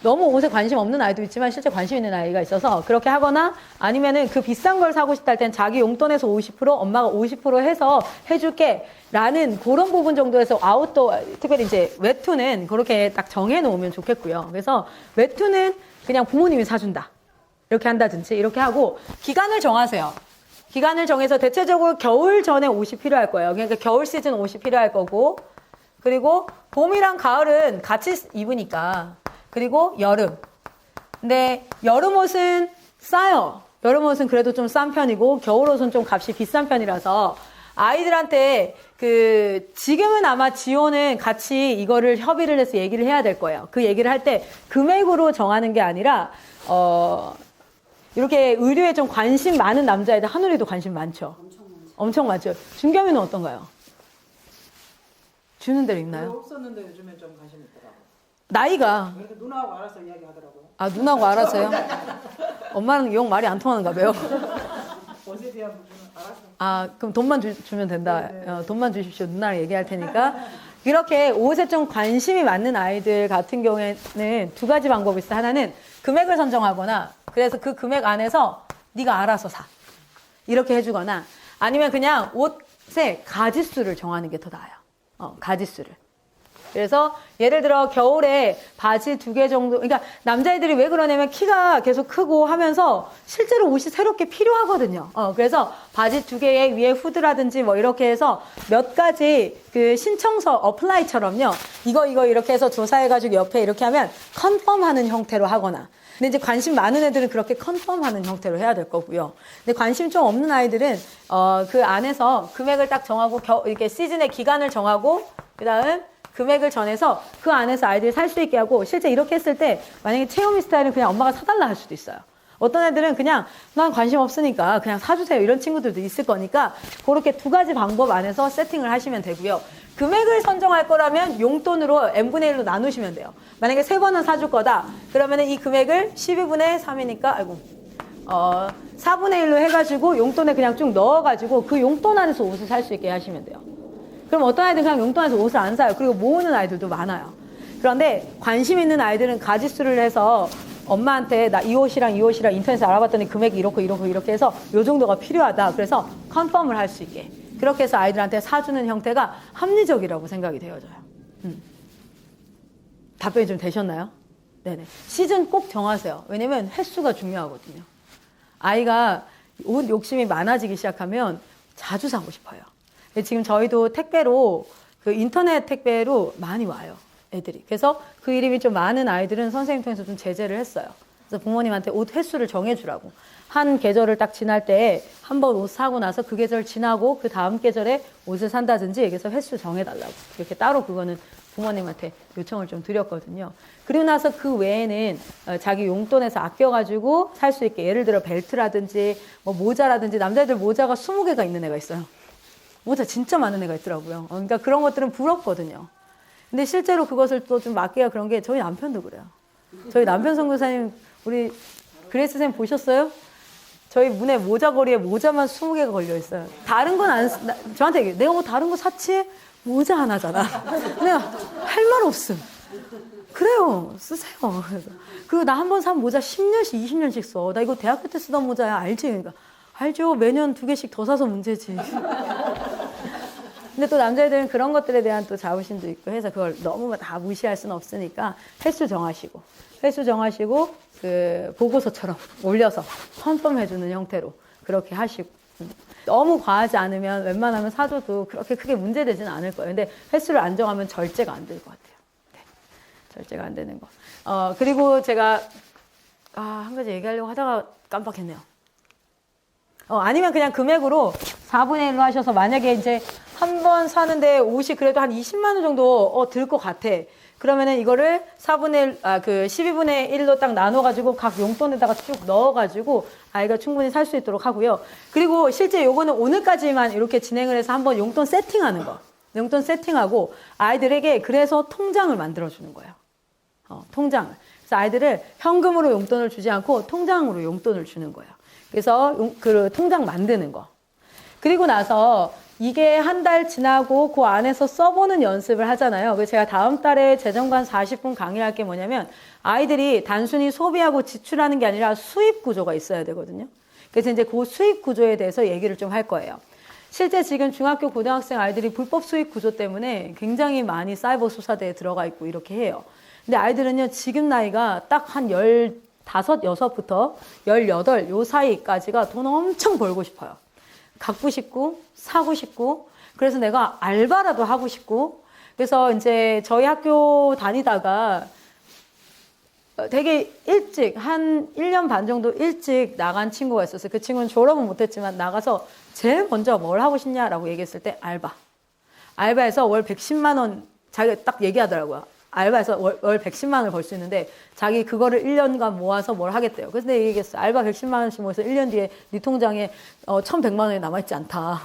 너무 옷에 관심 없는 아이도 있지만 실제 관심 있는 아이가 있어서 그렇게 하거나 아니면은 그 비싼 걸 사고 싶다 할 땐 자기 용돈에서 50% 엄마가 50% 해서 해줄게 라는 그런 부분 정도에서 아웃도어 특별히 이제 외투는 그렇게 딱 정해 놓으면 좋겠고요. 그래서 외투는 그냥 부모님이 사준다 이렇게 한다든지 이렇게 하고 기간을 정하세요. 기간을 정해서 대체적으로 겨울 전에 옷이 필요할 거예요. 그러니까 겨울 시즌 옷이 필요할 거고 그리고 봄이랑 가을은 같이 입으니까 그리고 여름. 근데 여름 옷은 싸요. 여름 옷은 그래도 좀 싼 편이고 겨울 옷은 좀 값이 비싼 편이라서 아이들한테 지금은 아마 지호는 같이 이거를 협의를 해서 얘기를 해야 될 거예요. 그 얘기를 할 때 금액으로 정하는 게 아니라 이렇게 의류에 좀 관심 많은 남자애들 한우리도 관심 많죠. 엄청 많죠. 준겸이는 어떤가요? 주는 대로 입나요? 없었는데 요즘엔 좀 관심 있더라고요. 나이가 그래서 누나하고 알아서 이야기하더라고요. 누나하고 알아서요? 엄마는 영 말이 안 통하는가 봐요. 옷에 대한 부분은 알아서. 그럼 돈만 주면 된다. 돈만 주십시오. 누나랑 얘기할 테니까. 이렇게 옷에 좀 관심이 많는 아이들 같은 경우에는 두 가지 방법이 있어요. 하나는 금액을 선정하거나 그래서 그 금액 안에서 네가 알아서 사. 이렇게 해주거나 아니면 그냥 옷의 가지수를 정하는 게 더 나아요. 가지수를. 그래서 예를 들어 겨울에 바지 2개 정도 그러니까 남자애들이 왜 그러냐면 키가 계속 크고 하면서 실제로 옷이 새롭게 필요하거든요. 그래서 바지 2개에 위에 후드라든지 뭐 이렇게 해서 몇 가지 신청서 어플라이처럼요. 이거 이렇게 해서 조사해가지고 옆에 이렇게 하면 컨펌하는 형태로 하거나 근데 이제 관심 많은 애들은 그렇게 컨펌하는 형태로 해야 될 거고요. 근데 관심 좀 없는 아이들은 그 안에서 금액을 딱 정하고 이렇게 시즌의 기간을 정하고 그다음 금액을 정해서 그 안에서 아이들이 살 수 있게 하고 실제 이렇게 했을 때 만약에 체험이 스타일은 그냥 엄마가 사달라 할 수도 있어요. 어떤 애들은 그냥 난 관심 없으니까 그냥 사주세요 이런 친구들도 있을 거니까 그렇게 두 가지 방법 안에서 세팅을 하시면 되고요. 금액을 선정할 거라면 용돈으로 n분의 1로 나누시면 돼요. 만약에 3번은 사줄 거다 그러면 이 금액을 12분의 3이니까 4분의 1로 해가지고 용돈에 그냥 쭉 넣어가지고 그 용돈 안에서 옷을 살 수 있게 하시면 돼요. 그럼 어떤 아이들은 그냥 용돈에서 옷을 안 사요. 그리고 모으는 아이들도 많아요. 그런데 관심 있는 아이들은 가지수를 해서 엄마한테 나 이 옷이랑 인터넷에 알아봤더니 금액이 이렇게 해서 요 정도가 필요하다. 그래서 컨펌을 할 수 있게. 그렇게 해서 아이들한테 사주는 형태가 합리적이라고 생각이 되어져요. 답변이 좀 되셨나요? 네네. 시즌 꼭 정하세요. 왜냐면 횟수가 중요하거든요. 아이가 옷 욕심이 많아지기 시작하면 자주 사고 싶어요. 지금 저희도 택배로 인터넷 택배로 많이 와요. 애들이. 그래서 그 이름이 좀 많은 아이들은 선생님 통해서 좀 제재를 했어요. 그래서 부모님한테 옷 횟수를 정해주라고. 한 계절을 딱 지날 때 한 번 옷 사고 나서 그 계절 지나고 그 다음 계절에 옷을 산다든지 그래서 횟수 정해달라고. 이렇게 따로 그거는 부모님한테 요청을 좀 드렸거든요. 그리고 나서 그 외에는 자기 용돈에서 아껴가지고 살 수 있게 예를 들어 벨트라든지 뭐 모자라든지 남자애들 모자가 20개가 있는 애가 있어요. 모자 진짜 많은 애가 있더라고요. 그러니까 그런 것들은 부럽거든요. 근데 실제로 그것을 또 좀 맡기가 그런 게 저희 남편도 그래요. 저희 남편 선교사님 우리 그레이스 선생님 보셨어요? 저희 문에 모자걸이에 모자만 20개가 걸려 있어요. 다른 건 안, 저한테 얘기해요. 내가 뭐 다른 거 샀지? 모자 하나잖아. 내가 할 말 없음. 그래요. 쓰세요. 그리고 나 한 번 산 모자 10년씩, 20년씩 써. 나 이거 대학교 때 쓰던 모자야. 알지? 그러니까. 알죠. 매년 2개씩 더 사서 문제지. 근데 또 남자애들은 그런 것들에 대한 또 자부심도 있고 해서 그걸 너무 다 무시할 수는 없으니까 횟수 정하시고 그 보고서처럼 올려서 컨펌해주는 형태로 그렇게 하시고 너무 과하지 않으면 웬만하면 사줘도 그렇게 크게 문제되지는 않을 거예요. 근데 횟수를 안 정하면 절제가 안 될 것 같아요. 네. 절제가 안 되는 거. 그리고 제가 한 가지 얘기하려고 하다가 깜빡했네요. 아니면 그냥 금액으로 4분의 1로 하셔서 만약에 이제 한 번 사는데 옷이 그래도 한 20만 원 정도 들 것 같아. 그러면은 이거를 12분의 1로 딱 나눠가지고 각 용돈에다가 쭉 넣어가지고 아이가 충분히 살 수 있도록 하고요. 그리고 실제 요거는 오늘까지만 이렇게 진행을 해서 한번 용돈 세팅하는 거. 용돈 세팅하고 아이들에게 그래서 통장을 만들어주는 거예요. 통장을. 그래서 아이들을 현금으로 용돈을 주지 않고 통장으로 용돈을 주는 거예요. 그래서 그 통장 만드는 거. 그리고 나서 이게 한 달 지나고 그 안에서 써보는 연습을 하잖아요. 그래서 제가 다음 달에 재정관 40분 강의를 할 게 뭐냐면 아이들이 단순히 소비하고 지출하는 게 아니라 수입 구조가 있어야 되거든요. 그래서 이제 그 수입 구조에 대해서 얘기를 좀 할 거예요. 실제 지금 중학교 고등학생 아이들이 불법 수입 구조 때문에 굉장히 많이 사이버 수사대에 들어가 있고 이렇게 해요. 근데 아이들은요 지금 나이가 딱 한 15, 6부터 18 요 사이까지가 돈 엄청 벌고 싶어요. 갖고 싶고 사고 싶고 그래서 내가 알바라도 하고 싶고 그래서 이제 저희 학교 다니다가 되게 일찍 한 1년 반 정도 일찍 나간 친구가 있었어요. 그 친구는 졸업은 못했지만 나가서 제일 먼저 뭘 하고 싶냐라고 얘기했을 때 알바해서 월 110만 원 자기가 딱 얘기하더라고요. 알바해서 월 110만 원을 벌 수 있는데 자기 그거를 1년간 모아서 뭘 하겠대요. 그래서 내가 얘기했어요. 알바 110만 원씩 모아서 1년 뒤에 네 통장에 1,100만 원이 남아있지 않다.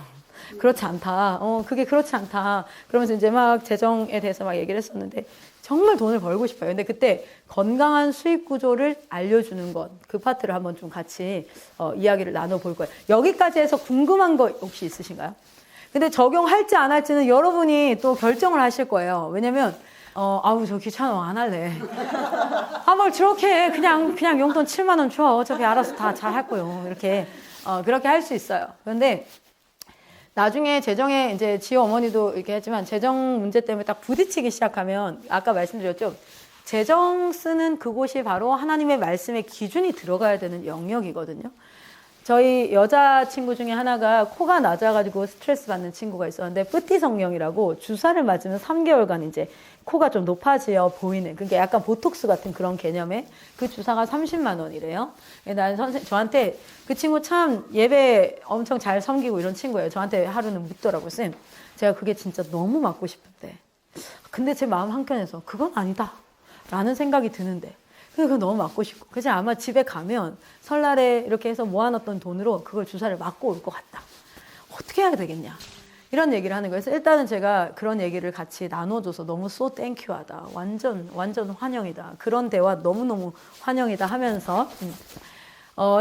그렇지 않다. 그게 그렇지 않다. 그러면서 이제 막 재정에 대해서 막 얘기를 했었는데 정말 돈을 벌고 싶어요. 근데 그때 건강한 수입 구조를 알려주는 것, 그 파트를 한번 좀 같이 이야기를 나눠볼 거예요. 여기까지 해서 궁금한 거 혹시 있으신가요? 근데 적용할지 안 할지는 여러분이 또 결정을 하실 거예요. 왜냐면 아우 저 귀찮아 안 할래. 뭘 저렇게 해. 그냥 용돈 7만 원 줘. 어차피 알아서 다 잘 할 거요. 이렇게 그렇게 할 수 있어요. 그런데 나중에 재정에 이제 지호 어머니도 이렇게 했지만 재정 문제 때문에 딱 부딪히기 시작하면 아까 말씀드렸죠. 재정 쓰는 그곳이 바로 하나님의 말씀의 기준이 들어가야 되는 영역이거든요. 저희 여자친구 중에 하나가 코가 낮아가지고 스트레스 받는 친구가 있었는데 뿌띠 성령이라고 주사를 맞으면 3개월간 이제 코가 좀 높아져 보이는 그러니까 약간 보톡스 같은 그런 개념의 그 주사가 30만 원이래요. 저한테 그 친구 참 예배 엄청 잘 섬기고 이런 친구예요. 저한테 하루는 묻더라고요. 쌤, 제가 그게 진짜 너무 맞고 싶은데 근데 제 마음 한켠에서 그건 아니다 라는 생각이 드는데 그거 너무 맞고 싶고 그래서 아마 집에 가면 설날에 이렇게 해서 모아놨던 돈으로 그걸 주사를 맞고 올 것 같다. 어떻게 해야 되겠냐 이런 얘기를 하는 거예요. 그래서 일단은 제가 그런 얘기를 같이 나눠줘서 너무 so thank you 하다. 완전 환영이다. 그런 대화 너무너무 환영이다 하면서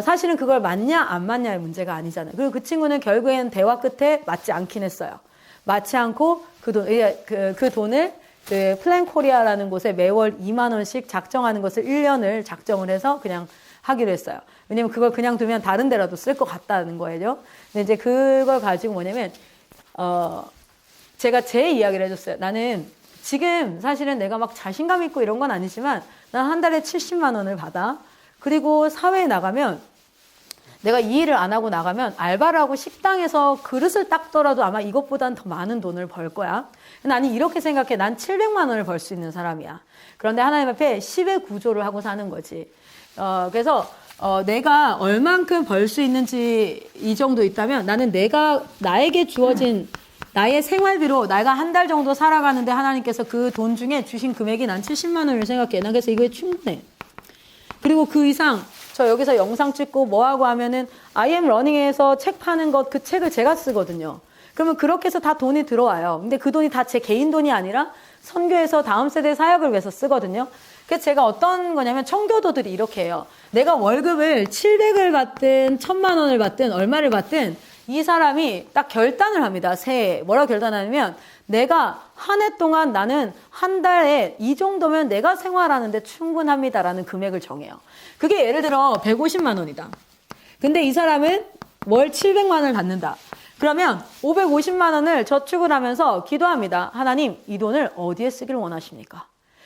사실은 그걸 맞냐 안 맞냐의 문제가 아니잖아요. 그리고 그 친구는 결국에는 대화 끝에 맞지 않긴 했어요. 맞지 않고 그 돈을 그 플랜 코리아라는 곳에 매월 2만 원씩 작정하는 것을 1년을 작정을 해서 그냥 하기로 했어요. 왜냐면 그걸 그냥 두면 다른 데라도 쓸 것 같다는 거예요. 근데 이제 그걸 가지고 뭐냐면 제가 제 이야기를 해줬어요. 나는 지금 사실은 내가 막 자신감 있고 이런 건 아니지만 난 한 달에 70만 원을 받아. 그리고 사회에 나가면 내가 이 일을 안 하고 나가면 알바를 하고 식당에서 그릇을 닦더라도 아마 이것보단 더 많은 돈을 벌 거야. 나는 이렇게 생각해. 난 700만 원을 벌 수 있는 사람이야. 그런데 하나님 앞에 10의 구조를 하고 사는 거지. 그래서 내가 얼만큼 벌 수 있는지 이 정도 있다면 나는 나에게 주어진 나의 생활비로 내가 한 달 정도 살아가는데 하나님께서 그 돈 중에 주신 금액이 난 70만 원을 생각해. 난 그래서 이거에 충분해. 그리고 그 이상 저 여기서 영상 찍고 뭐하고 하면은 I am running에서 책 파는 것 그 책을 제가 쓰거든요. 그러면 그렇게 해서 다 돈이 들어와요. 근데 그 돈이 다 제 개인 돈이 아니라 선교에서 다음 세대 사역을 위해서 쓰거든요. 그래서 제가 어떤 거냐면 청교도들이 이렇게 해요. 내가 월급을 700을 받든 1000만 원을 받든 얼마를 받든 이 사람이 딱 결단을 합니다. 새해. 뭐라고 결단하냐면 내가 한 해 동안 나는 한 달에 이 정도면 내가 생활하는데 충분합니다라는 금액을 정해요. 그게 예를 들어 150만 원이다. 근데 이 사람은 월 700만 원을 받는다. 그러면 550만 원을 저축을 하면서 기도합니다. 하나님, 이 돈을 어디에 쓰기를 원하십니까?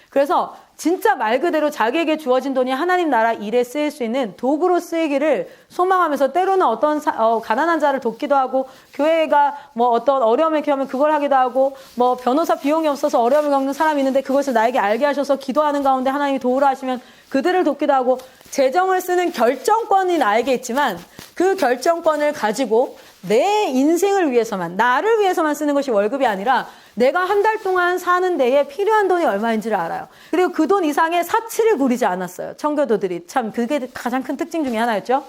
그래서 진짜 말 그대로 자기에게 주어진 돈이 하나님 나라 일에 쓰일 수 있는 도구로 쓰이기를 소망하면서 때로는 어떤 가난한 자를 돕기도 하고 교회가 뭐 어떤 어려움을 겪으면 그걸 하기도 하고 뭐 변호사 비용이 없어서 어려움을 겪는 사람이 있는데 그것을 나에게 알게 하셔서 기도하는 가운데 하나님이 도우라 하시면 그들을 돕기도 하고 재정을 쓰는 결정권이 나에게 있지만 그 결정권을 가지고 내 인생을 위해서만 나를 위해서만 쓰는 것이 월급이 아니라 내가 한 달 동안 사는 데에 필요한 돈이 얼마인지를 알아요. 그리고 그 돈 이상의 사치를 부리지 않았어요. 청교도들이 참 그게 가장 큰 특징 중에 하나였죠.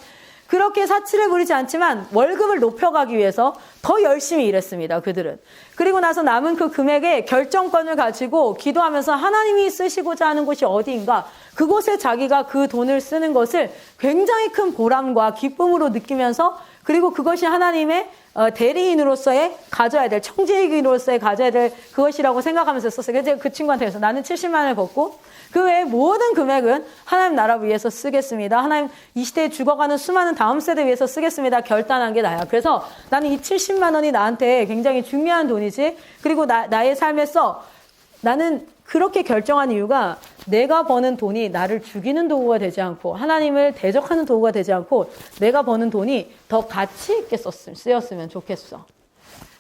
그렇게 사치를 부리지 않지만 월급을 높여가기 위해서 더 열심히 일했습니다. 그들은. 그리고 나서 남은 그 금액의 결정권을 가지고 기도하면서 하나님이 쓰시고자 하는 곳이 어디인가 그곳에 자기가 그 돈을 쓰는 것을 굉장히 큰 보람과 기쁨으로 느끼면서 그리고 그것이 하나님의 대리인으로서의 가져야 될 청지기로서의 가져야 될 그것이라고 생각하면서 썼어요. 그래서 제가 그 친구한테 해서 나는 70만 원을 벗고 그 외의 모든 금액은 하나님 나라 위해서 쓰겠습니다. 하나님 이 시대에 죽어가는 수많은 다음 세대 위해서 쓰겠습니다. 결단한 게 나야. 그래서 나는 이 70만 원이 나한테 굉장히 중요한 돈이지. 그리고 나의 삶에서 나는 그렇게 결정한 이유가 내가 버는 돈이 나를 죽이는 도구가 되지 않고 하나님을 대적하는 도구가 되지 않고 내가 버는 돈이 더 가치 있게 쓰였으면 좋겠어.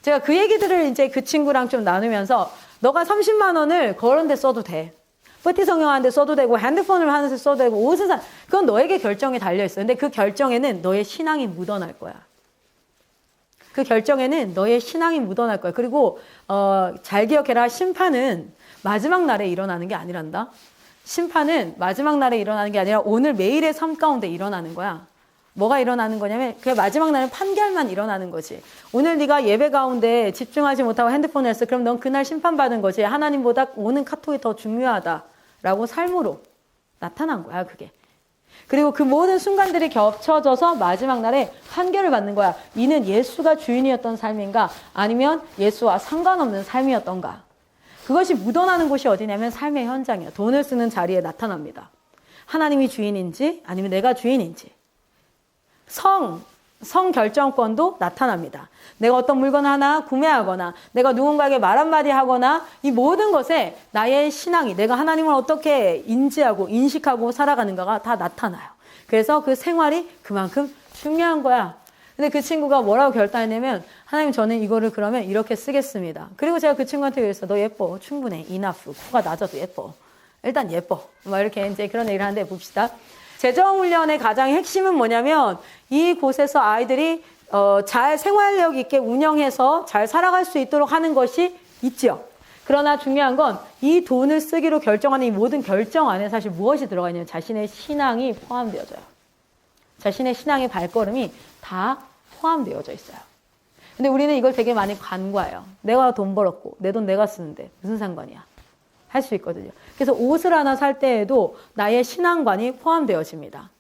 제가 그 얘기들을 이제 그 친구랑 좀 나누면서 너가 30만 원을 그런 데 써도 돼. 뿌티 성형하는 데 써도 되고 핸드폰을 하는 데 써도 되고 옷을 사 그건 너에게 결정에 달려있어. 근데 그 결정에는 너의 신앙이 묻어날 거야. 그 결정에는 너의 신앙이 묻어날 거야. 그리고 잘 기억해라. 심판은 마지막 날에 일어나는 게 아니란다. 심판은 마지막 날에 일어나는 게 아니라 오늘 매일의 삶 가운데 일어나는 거야. 뭐가 일어나는 거냐면 그 마지막 날은 판결만 일어나는 거지. 오늘 네가 예배 가운데 집중하지 못하고 핸드폰을 했어. 그럼 넌 그날 심판받은 거지. 하나님보다 오는 카톡이 더 중요하다라고 삶으로 나타난 거야. 그게. 그리고 그 모든 순간들이 겹쳐져서 마지막 날에 판결을 받는 거야. 이는 예수가 주인이었던 삶인가 아니면 예수와 상관없는 삶이었던가. 그것이 묻어나는 곳이 어디냐면 삶의 현장이야. 돈을 쓰는 자리에 나타납니다. 하나님이 주인인지 아니면 내가 주인인지. 성 결정권도 나타납니다. 내가 어떤 물건을 하나 구매하거나 내가 누군가에게 말 한마디 하거나 이 모든 것에 나의 신앙이 내가 하나님을 어떻게 인지하고 인식하고 살아가는가가 다 나타나요. 그래서 그 생활이 그만큼 중요한 거야. 근데 그 친구가 뭐라고 결단했냐면 하나님 저는 이거를 그러면 이렇게 쓰겠습니다. 그리고 제가 그 친구한테 그랬어. 너 예뻐. 충분해. 이나프. 코가 낮아도 예뻐. 일단 예뻐. 막 이렇게 이제 그런 얘기를 하는데 봅시다. 재정훈련의 가장 핵심은 뭐냐면 이곳에서 아이들이 잘 생활력 있게 운영해서 잘 살아갈 수 있도록 하는 것이 있죠. 그러나 중요한 건 이 돈을 쓰기로 결정하는 이 모든 결정 안에 사실 무엇이 들어가 있냐면 자신의 신앙이 포함되어져요. 자신의 신앙의 발걸음이 다 포함되어져 있어요. 근데 우리는 이걸 되게 많이 간과해요. 내가 돈 벌었고 내 돈 내가 쓰는데 무슨 상관이야. 할 수 있거든요. 그래서 옷을 하나 살 때에도 나의 신앙관이 포함되어집니다.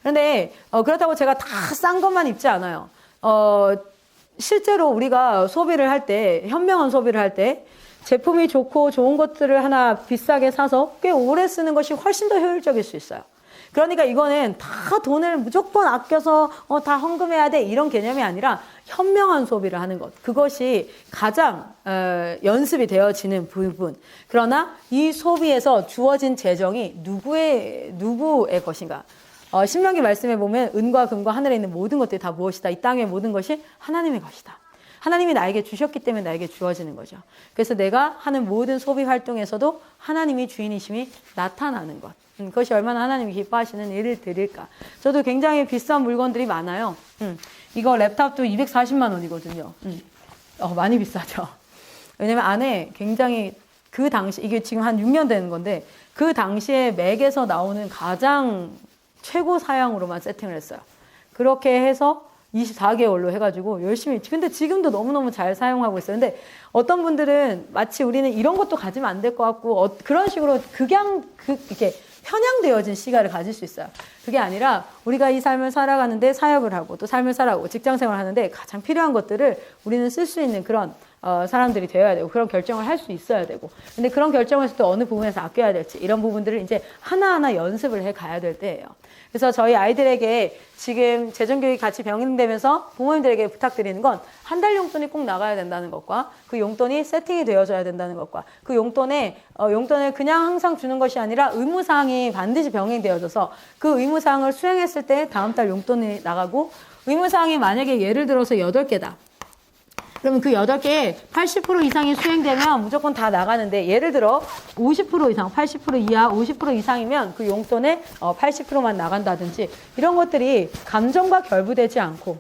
그런데 그렇다고 제가 다 싼 것만 입지 않아요. 실제로 우리가 소비를 할 때 현명한 소비를 할 때 제품이 좋고 좋은 것들을 하나 비싸게 사서 꽤 오래 쓰는 것이 훨씬 더 효율적일 수 있어요. 그러니까 이거는 다 돈을 무조건 아껴서 다 헌금해야 돼 이런 개념이 아니라 현명한 소비를 하는 것. 그것이 가장 연습이 되어지는 부분. 그러나 이 소비에서 주어진 재정이 누구의 것인가. 신명기 말씀에 보면 은과 금과 하늘에 있는 모든 것들이 다 무엇이다. 이 땅의 모든 것이 하나님의 것이다. 하나님이 나에게 주셨기 때문에 나에게 주어지는 거죠. 그래서 내가 하는 모든 소비 활동에서도 하나님이 주인이심이 나타나는 것. 그것이 얼마나 하나님이 기뻐하시는 일을 드릴까. 저도 굉장히 비싼 물건들이 많아요. 이거 랩탑도 240만 원이거든요. 많이 비싸죠. 왜냐면 안에 굉장히 그 당시, 이게 지금 한 6년 되는 건데, 그 당시에 맥에서 나오는 가장 최고 사양으로만 세팅을 했어요. 그렇게 해서 24개월로 해가지고 열심히, 근데 지금도 너무너무 잘 사용하고 있어요. 근데 어떤 분들은 마치 우리는 이런 것도 가지면 안 될 것 같고, 그런 식으로 이렇게 편향되어진 시각을 가질 수 있어요. 그게 아니라 우리가 이 삶을 살아가는데 사역을 하고 또 삶을 살아가고 직장 생활을 하는데 가장 필요한 것들을 우리는 쓸 수 있는 그런 사람들이 되어야 되고 그런 결정을 할 수 있어야 되고, 근데 그런 결정에서 또 어느 부분에서 아껴야 될지 이런 부분들을 이제 하나하나 연습을 해 가야 될 때예요. 그래서 저희 아이들에게 지금 재정교육이 같이 병행되면서 부모님들에게 부탁드리는 건 한 달 용돈이 꼭 나가야 된다는 것과 그 용돈이 세팅이 되어져야 된다는 것과 그 용돈을 그냥 항상 주는 것이 아니라 의무사항이 반드시 병행되어져서 그 의무사항을 수행했을 때 다음 달 용돈이 나가고, 의무사항이 만약에 예를 들어서 8개다. 그러면 그 8개에 80% 이상이 수행되면 무조건 다 나가는데, 예를 들어 50% 이상, 80% 이하, 50% 이상이면 그 용돈의 80%만 나간다든지, 이런 것들이 감정과 결부되지 않고,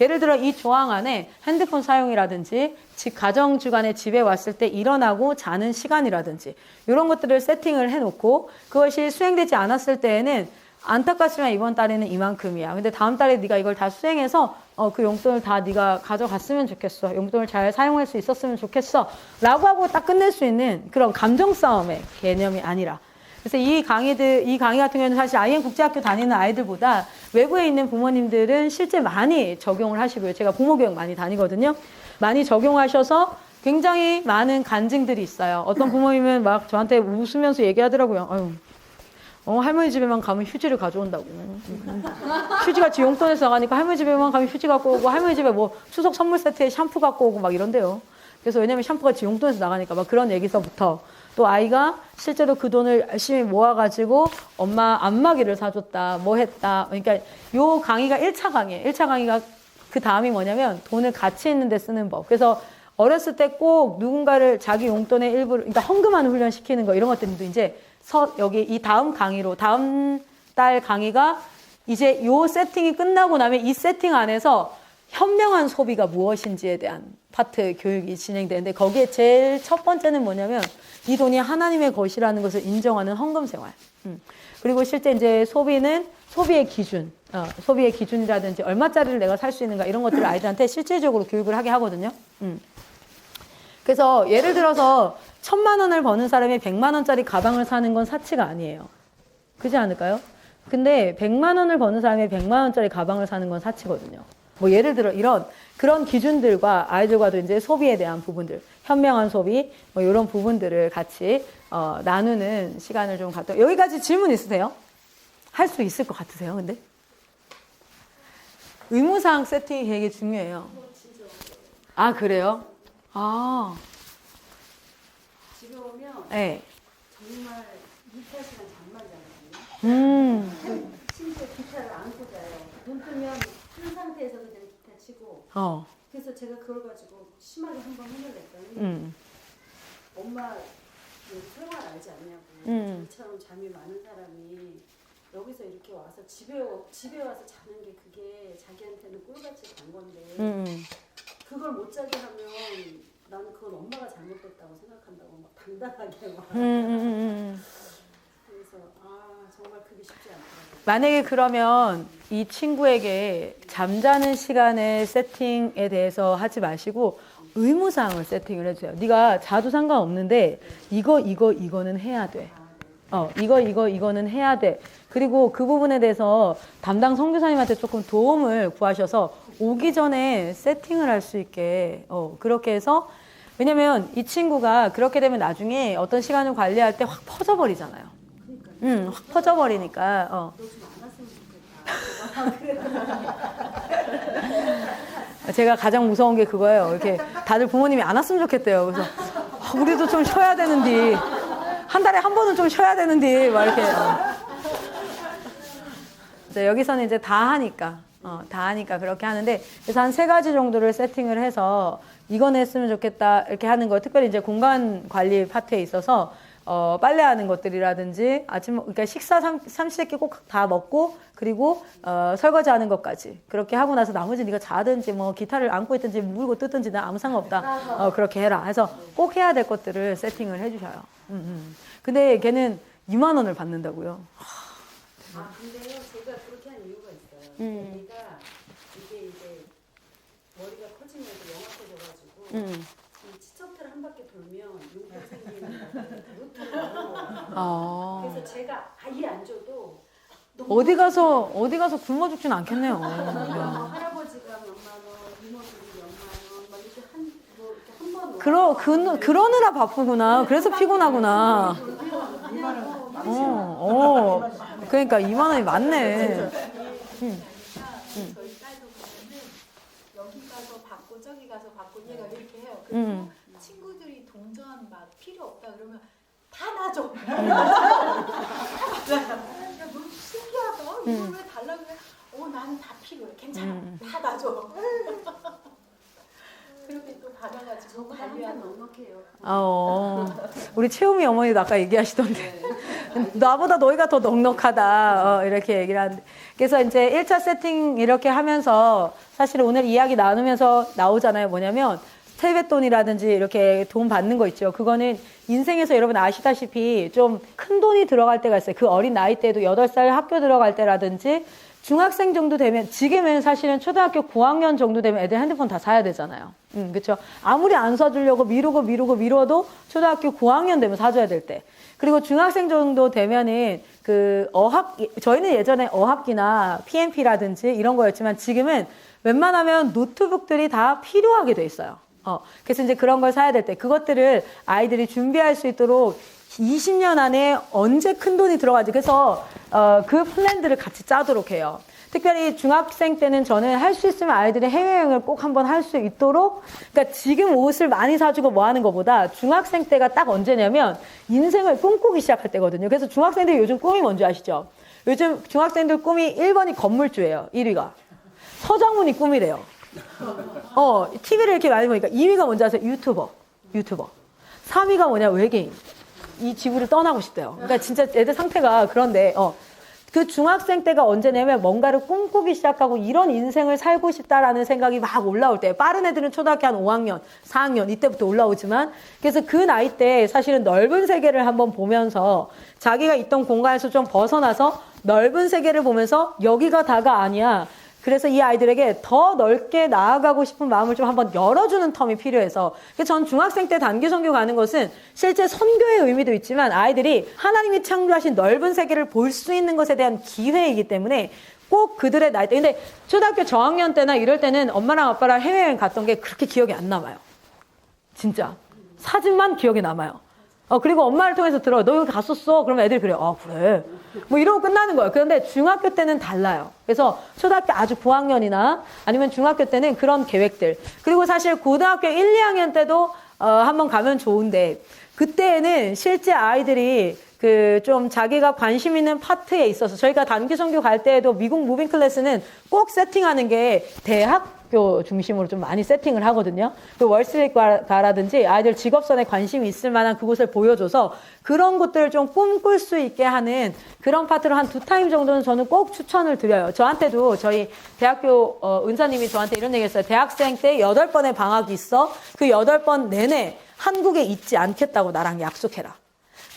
예를 들어 이 조항 안에 핸드폰 사용이라든지 가정 주간에 집에 왔을 때 일어나고 자는 시간이라든지 이런 것들을 세팅을 해놓고, 그것이 수행되지 않았을 때에는 안타깝지만 이번 달에는 이만큼이야. 근데 다음 달에 네가 이걸 다 수행해서 그 용돈을 다 네가 가져갔으면 좋겠어. 용돈을 잘 사용할 수 있었으면 좋겠어. 라고 하고 딱 끝낼 수 있는 그런 감정 싸움의 개념이 아니라. 그래서 이 강의 같은 경우는 사실 IM 국제학교 다니는 아이들보다 외부에 있는 부모님들은 실제 많이 적용을 하시고요. 제가 부모 교육 많이 다니거든요. 많이 적용하셔서 굉장히 많은 간증들이 있어요. 어떤 부모님은 막 저한테 웃으면서 얘기하더라고요. 아유, 할머니 집에만 가면 휴지를 가져온다고. 휴지같이 용돈에서 나가니까 할머니 집에만 가면 휴지 갖고 오고, 할머니 집에 뭐 추석 선물 세트에 샴푸 갖고 오고 막 이런데요. 그래서 왜냐면 샴푸같이 용돈에서 나가니까 막 그런 얘기서부터, 또 아이가 실제로 그 돈을 열심히 모아가지고 엄마 안마기를 사줬다, 뭐 했다. 그러니까 요 강의가 1차 강의예요. 1차 강의가 그 다음이 뭐냐면 돈을 가치 있는 데 쓰는 법. 그래서 어렸을 때 꼭 누군가를 자기 용돈의 일부를, 그러니까 헌금하는 훈련 시키는 거, 이런 것들도 이제 여기 이 다음 달 강의가 이제 요 세팅이 끝나고 나면 이 세팅 안에서 현명한 소비가 무엇인지에 대한 파트 교육이 진행되는데, 거기에 제일 첫 번째는 뭐냐면 이 돈이 하나님의 것이라는 것을 인정하는 헌금 생활. 그리고 실제 이제 소비의 기준이라든지 얼마짜리를 내가 살 수 있는가, 이런 것들을 아이들한테 실질적으로 교육을 하게 하거든요. 그래서 예를 들어서 1,000만 원을 버는 사람이 100만 원짜리 가방을 사는 건 사치가 아니에요. 그렇지 않을까요? 근데 100만 원을 버는 사람이 100만 원짜리 가방을 사는 건 사치거든요. 뭐 예를 들어 그런 기준들과 아이들과도 이제 소비에 대한 부분들, 현명한 소비, 뭐 이런 부분들을 같이 나누는 시간을 좀 갖도록. 여기까지 질문 있으세요? 할 수 있을 것 같으세요? 근데 의무사항 세팅이 되게 중요해요. 아, 그래요? 아, 집에 오면 네. 정말 24시간 잠만 자거든요. 음. 심지어 기타를 안고 자요. 눈 뜨면 뜬 상태에서 그냥 기타 치고. 그래서 제가 그걸 가지고 심하게 한번 혼을 냈더니 엄마 생활 알지 않냐고. 저처럼 잠이 많은 사람이 여기서 이렇게 와서 집에 와서 자는 게 그게 자기한테는 꿀같이 간 건데 그걸 못 자게 하면 나는 그건 엄마가 잘못됐다고 생각한다고 막 당당하게 막. 그래서 정말 그게 쉽지 않더라고요. 만약에 그러면 이 친구에게 잠자는 시간의 세팅에 대해서 하지 마시고 의무사항을 세팅을 해주세요. 네가 자도 상관없는데 이거는 해야 돼. 이거는 해야 돼. 그리고 그 부분에 대해서 담당 선교사님한테 조금 도움을 구하셔서 오기 전에 세팅을 할 수 있게 그렇게 해서, 왜냐면 이 친구가 그렇게 되면 나중에 어떤 시간을 관리할 때 확 퍼져버리잖아요. 확 퍼져버리니까. 너 좀 안 왔으면 좋겠다. 제가 가장 무서운 게 그거예요. 이렇게 다들 부모님이 안 왔으면 좋겠대요. 그래서 우리도 좀 쉬어야 되는데, 한 달에 한 번은 좀 쉬어야 되는데, 막 이렇게. 이제 여기서는 이제 다 하니까 그렇게 하는데, 그래서 한 3가지 정도를 세팅을 해서 이건 했으면 좋겠다 이렇게 하는 거, 특별히 이제 공간 관리 파트에 있어서 빨래하는 것들이라든지 그러니까 삼시세끼 꼭 다 먹고 그리고 설거지하는 것까지 그렇게 하고 나서 나머지 네가 자든지 뭐 기타를 안고 있든지 물고 뜯든지 나 아무 상관없다. 그렇게 해라. 해서 꼭 해야 될 것들을 세팅을 해주셔요. 근데 걔는 2만 원을 받는다고요. 근데요 제가 그렇게 한 이유가 있어요. 얘가 이게 머리가 커지면서 영악해져가지고 이 치석틀 한 바퀴 돌면 용돈 생기는 루트를 넘어가요. 그래서 제가 아예 안 줘도 어디 가서 굶어 죽진 않겠네요. 할아버지가 몇만 원, 이모들이 몇만 원, 막 이렇게 한 번. 그러느라 바쁘구나. 그래서 피곤하구나. 그러니까 2만 원이 많네. 저희 딸도 보면은 여기 가서 받고 저기 가서 받고 얘가 이렇게 해요. 그리고 친구들이 동전 막 필요 없다 그러면 다 놔줘. 너무 신기하다. 이걸 왜 달라고 해? 나는 다 필요해. 괜찮아. 다 놔줘. 그렇게 또 받아가지고 관리하면 넉넉해요. 우리 채우미 어머니도 아까 얘기하시던데 나보다 너희가 더 넉넉하다 이렇게 얘기를 하는데 그래서 이제 1차 세팅 이렇게 하면서 사실 오늘 이야기 나누면서 나오잖아요. 뭐냐면 세뱃돈이라든지 이렇게 돈 받는 거 있죠. 그거는 인생에서 여러분 아시다시피 좀 큰 돈이 들어갈 때가 있어요. 그 어린 나이 때도 8살 학교 들어갈 때라든지 중학생 정도 되면 지금은 사실은 초등학교 9학년 정도 되면 애들 핸드폰 다 사야 되잖아요. 그렇죠. 아무리 안 사주려고 미루어도 초등학교 9학년 되면 사줘야 될 때. 그리고 중학생 정도 되면은 저희는 예전에 어학기나 PMP라든지 이런 거였지만 지금은 웬만하면 노트북들이 다 필요하게 돼 있어요. 그래서 이제 그런 걸 사야 될 때 그것들을 아이들이 준비할 수 있도록 20년 안에 언제 큰 돈이 들어가지. 그래서 그 플랜들을 같이 짜도록 해요. 특별히 중학생 때는 저는 할 수 있으면 아이들의 해외여행을 꼭 한번 할 수 있도록 그러니까 지금 옷을 많이 사주고 뭐 하는 것보다 중학생 때가 딱 언제냐면 인생을 꿈꾸기 시작할 때거든요. 그래서 중학생들이 요즘 꿈이 뭔지 아시죠? 요즘 중학생들 꿈이 1번이 건물주예요. 1위가. 서장훈이 꿈이래요. TV를 이렇게 많이 보니까 2위가 뭔지 아세요? 유튜버. 3위가 뭐냐? 외계인. 이 지구를 떠나고 싶대요. 그러니까 진짜 애들 상태가 그런데 그 중학생 때가 언제냐면 뭔가를 꿈꾸기 시작하고 이런 인생을 살고 싶다라는 생각이 막 올라올 때 빠른 애들은 초등학교 한 5학년, 4학년 이때부터 올라오지만 그래서 그 나이 때 사실은 넓은 세계를 한번 보면서 자기가 있던 공간에서 좀 벗어나서 넓은 세계를 보면서 여기가 다가 아니야. 그래서 이 아이들에게 더 넓게 나아가고 싶은 마음을 좀 한번 열어주는 텀이 필요해서 전 중학생 때 단기 선교 가는 것은 실제 선교의 의미도 있지만 아이들이 하나님이 창조하신 넓은 세계를 볼 수 있는 것에 대한 기회이기 때문에 꼭 그들의 나이 때 근데 초등학교 저학년 때나 이럴 때는 엄마랑 아빠랑 해외여행 갔던 게 그렇게 기억이 안 남아요. 진짜 사진만 기억에 남아요. 그리고 엄마를 통해서 들어요. 너 여기 갔었어? 그러면 애들이 그래요. 아, 그래. 뭐 이러고 끝나는 거예요. 그런데 중학교 때는 달라요. 그래서 초등학교 아주 고학년이나 아니면 중학교 때는 그런 계획들. 그리고 사실 고등학교 1, 2학년 때도 한번 가면 좋은데 그때는 실제 아이들이 좀 자기가 관심 있는 파트에 있어서 저희가 단기 선교 갈 때에도 미국 무빙 클래스는 꼭 세팅하는 게 대학교 중심으로 좀 많이 세팅을 하거든요. 그 월스트리트 가라든지 아이들 직업선에 관심이 있을 만한 그곳을 보여줘서 그런 것들을 좀 꿈꿀 수 있게 하는 그런 파트로 한 2타임 정도는 저는 꼭 추천을 드려요. 저한테도 저희 대학교 은사님이 저한테 이런 얘기 했어요. 대학생 때 8번의 방학이 있어. 그 8번 내내 한국에 있지 않겠다고 나랑 약속해라.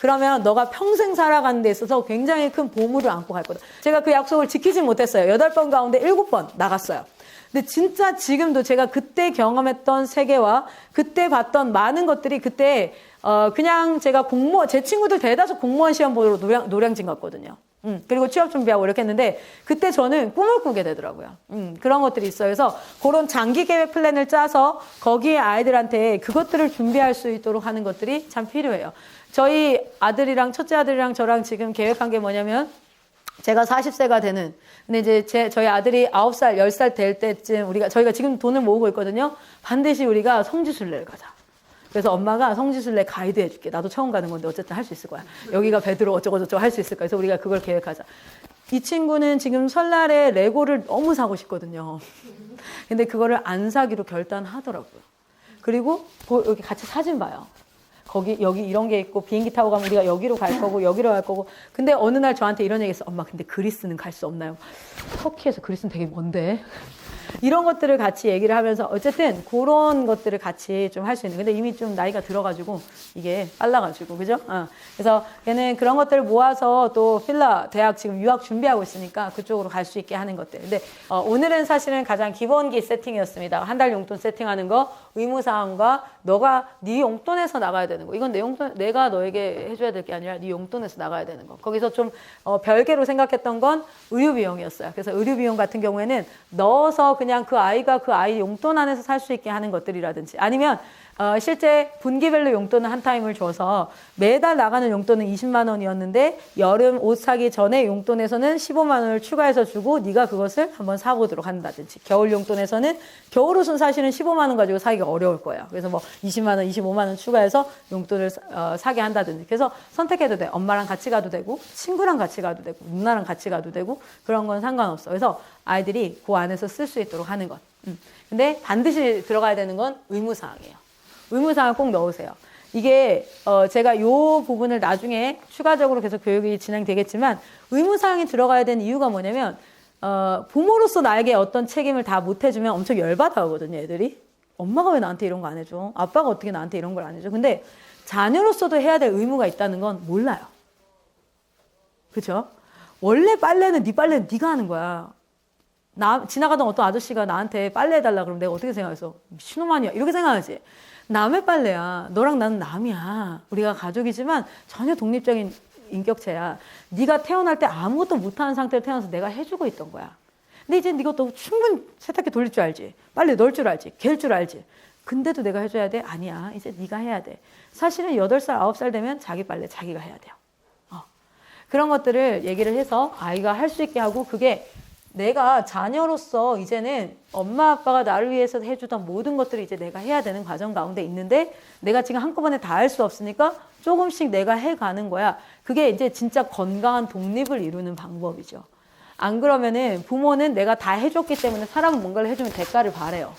그러면 너가 평생 살아가는 데 있어서 굉장히 큰 보물을 안고 갈 거다. 제가 그 약속을 지키지 못했어요. 8번 가운데 7번 나갔어요. 근데 진짜 지금도 제가 그때 경험했던 세계와 그때 봤던 많은 것들이 그때 그냥 제가 제 친구들 대다수 공무원 시험 보러 노량진 갔거든요. 그리고 취업 준비하고 이렇게 했는데 그때 저는 꿈을 꾸게 되더라고요. 그런 것들이 있어요. 그래서 그런 장기 계획 플랜을 짜서 거기에 아이들한테 그것들을 준비할 수 있도록 하는 것들이 참 필요해요. 저희 아들이랑 첫째 아들이랑 저랑 지금 계획한 게 뭐냐면 제가 40세가 되는 근데 이제 저희 아들이 9살, 10살 될 때쯤 저희가 지금 돈을 모으고 있거든요. 반드시 우리가 성지순례를 가자. 그래서 엄마가 성지순례 가이드 해줄게. 나도 처음 가는 건데 어쨌든 할 수 있을 거야. 여기가 베드로 어쩌고저쩌고 할 수 있을 거야. 그래서 우리가 그걸 계획하자. 이 친구는 지금 설날에 레고를 너무 사고 싶거든요. 근데 그거를 안 사기로 결단하더라고요. 그리고 여기 같이 사진 봐요. 거기 여기 이런 게 있고 비행기 타고 가면 우리가 여기로 갈 거고 여기로 갈 거고. 근데 어느 날 저한테 이런 얘기했어. 엄마 근데 그리스는 갈 수 없나요? 터키에서 그리스는 되게 먼데. 이런 것들을 같이 얘기를 하면서 어쨌든 그런 것들을 같이 좀 할 수 있는. 근데 이미 좀 나이가 들어가지고 이게 빨라가지고 그죠? 그래서 걔는 그런 것들을 모아서 또 필라 대학 지금 유학 준비하고 있으니까 그쪽으로 갈 수 있게 하는 것들. 근데 오늘은 사실은 가장 기본기 세팅이었습니다. 한 달 용돈 세팅하는 거, 의무사항과 너가 네 용돈에서 나가야 되는 거. 이건 내 용돈 내가 너에게 해줘야 될 게 아니라 네 용돈에서 나가야 되는 거. 거기서 좀 별개로 생각했던 건 의료 비용이었어요. 그래서 의료 비용 같은 경우에는 넣어서 그냥 그 아이가 그 아이 용돈 안에서 살 수 있게 하는 것들이라든지 아니면 실제 분기별로 용돈을 한 타임을 줘서 매달 나가는 용돈은 20만 원이었는데 여름 옷 사기 전에 용돈에서는 15만 원을 추가해서 주고 네가 그것을 한번 사보도록 한다든지 겨울 용돈에서는 겨울 옷은 사실은 15만 원 가지고 사기가 어려울 거예요. 그래서 뭐 20만 원, 25만 원 추가해서 용돈을 사게 한다든지 그래서 선택해도 돼. 엄마랑 같이 가도 되고 친구랑 같이 가도 되고 누나랑 같이 가도 되고 그런 건 상관없어. 그래서 아이들이 그 안에서 쓸 수 있도록 하는 것. 근데 반드시 들어가야 되는 건 의무사항이에요. 의무사항 꼭 넣으세요. 이게 제가 요 부분을 나중에 추가적으로 계속 교육이 진행되겠지만 의무사항이 들어가야 되는 이유가 뭐냐면 부모로서 나에게 어떤 책임을 다 못 해주면 엄청 열받아 하거든요. 애들이. 엄마가 왜 나한테 이런 거 안 해줘? 아빠가 어떻게 나한테 이런 걸 안 해줘? 근데 자녀로서도 해야 될 의무가 있다는 건 몰라요. 그렇죠? 원래 빨래는 네 빨래는 네가 하는 거야. 지나가던 어떤 아저씨가 나한테 빨래 해달라 그러면 내가 어떻게 생각해서 미친놈 아니야 이렇게 생각하지. 남의 빨래야. 너랑 나는 남이야. 우리가 가족이지만 전혀 독립적인 인격체야. 네가 태어날 때 아무것도 못하는 상태로 태어나서 내가 해주고 있던 거야. 근데 이제 네가 또 충분히 세탁기 돌릴 줄 알지. 빨래 넣을 줄 알지. 갤 줄 알지. 근데도 내가 해줘야 돼? 아니야. 이제 네가 해야 돼. 사실은 8살, 9살 되면 자기 빨래 자기가 해야 돼요. 그런 것들을 얘기를 해서 아이가 할 수 있게 하고 그게 내가 자녀로서 이제는 엄마 아빠가 나를 위해서 해주던 모든 것들을 이제 내가 해야 되는 과정 가운데 있는데 내가 지금 한꺼번에 다 할 수 없으니까 조금씩 내가 해가는 거야. 그게 이제 진짜 건강한 독립을 이루는 방법이죠. 안 그러면은 부모는 내가 다 해줬기 때문에 사람은 뭔가를 해주면 대가를 바래요.